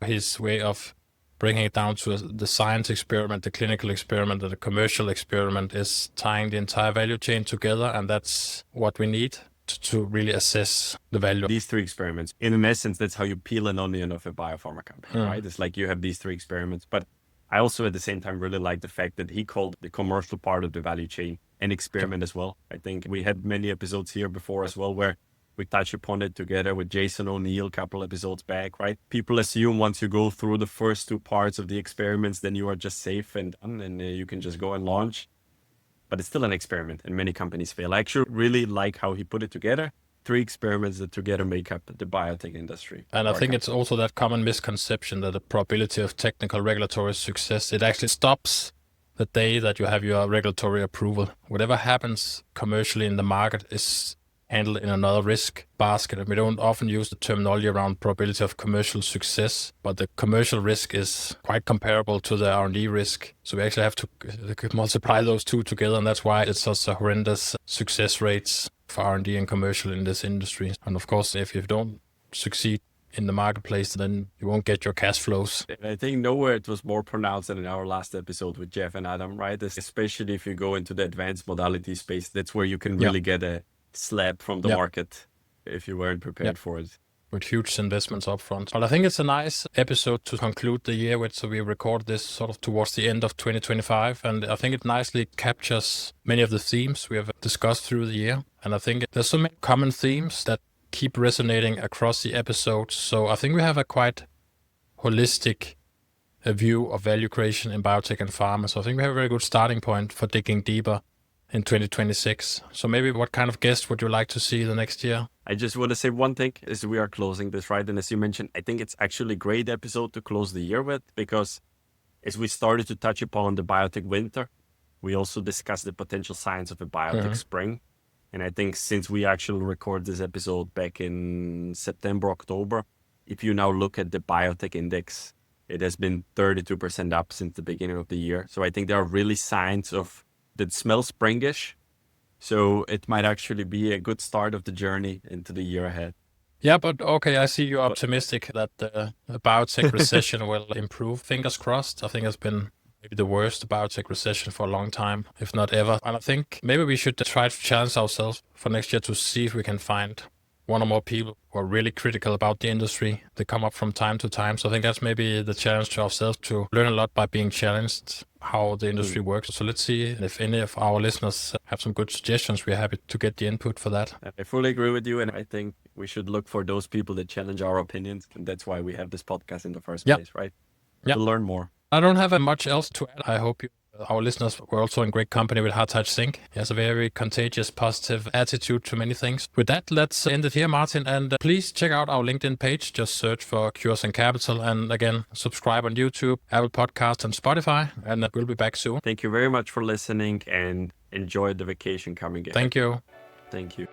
his way of bringing it down to the science experiment, the clinical experiment, and the commercial experiment is tying the entire value chain together. And that's what we need to really assess the value. These 3 experiments, in essence, that's how you peel an onion of a biopharma company, right? It's like you have these 3 experiments. But I also at the same time really like the fact that he called the commercial part of the value chain an experiment as well. I think we had many episodes here before as well where we touched upon it together with Jason O'Neill a couple episodes back, right? People assume once you go through the first 2 parts of the experiments, then you are just safe and done and you can just go and launch. But it's still an experiment and many companies fail. I actually really like how he put it together. 3 experiments that together make up the biotech industry. And I think it's also that common misconception that the probability of technical regulatory success, it actually stops the day that you have your regulatory approval. Whatever happens commercially in the market is handled in another risk basket. And we don't often use the terminology around probability of commercial success, but the commercial risk is quite comparable to the R&D risk. So we actually have to multiply those two together, and that's why it's such a horrendous success rates for R&D and commercial in this industry. And of course, if you don't succeed in the marketplace, then you won't get your cash flows. I think nowhere it was more pronounced than in our last episode with Jeff and Adam, right? Especially if you go into the advanced modality space, that's where you can really get a slap from the market if you weren't prepared for it. With huge investments up front. But I think it's a nice episode to conclude the year with. So we record this sort of towards the end of 2025. And I think it nicely captures many of the themes we have discussed through the year. And I think there's so many common themes that keep resonating across the episodes. So I think we have a quite holistic view of value creation in biotech and pharma. So I think we have a very good starting point for digging deeper in 2026. So maybe what kind of guest would you like to see the next year? I just want to say one thing as we are closing this, right? And as you mentioned, I think it's actually a great episode to close the year with, because as we started to touch upon the biotech winter, we also discussed the potential signs of a biotech spring. And I think since we actually record this episode back in September, October, if you now look at the biotech index, it has been 32% up since the beginning of the year. So I think there are really signs of that smell springish. So it might actually be a good start of the journey into the year ahead. Yeah, but okay, I see you're optimistic that the biotech recession will improve. Fingers crossed. I think it's been maybe the worst biotech recession for a long time, if not ever. And I think maybe we should try to challenge ourselves for next year to see if we can find one or more people who are really critical about the industry. They come up from time to time. So I think that's maybe the challenge to ourselves, to learn a lot by being challenged how the industry works. So let's see if any of our listeners have some good suggestions. We're happy to get the input for that. I fully agree with you. And I think we should look for those people that challenge our opinions. And that's why we have this podcast in the first place, right? To learn more. I don't have much else to add. I hope our listeners were also in great company with Hartaj Singh. He has a very contagious, positive attitude to many things. With that, let's end it here, Martin. And please check out our LinkedIn page. Just search for Cures and Capital. And again, subscribe on YouTube, Apple Podcasts, and Spotify. And we'll be back soon. Thank you very much for listening, and enjoy the vacation coming in. Thank you. Thank you.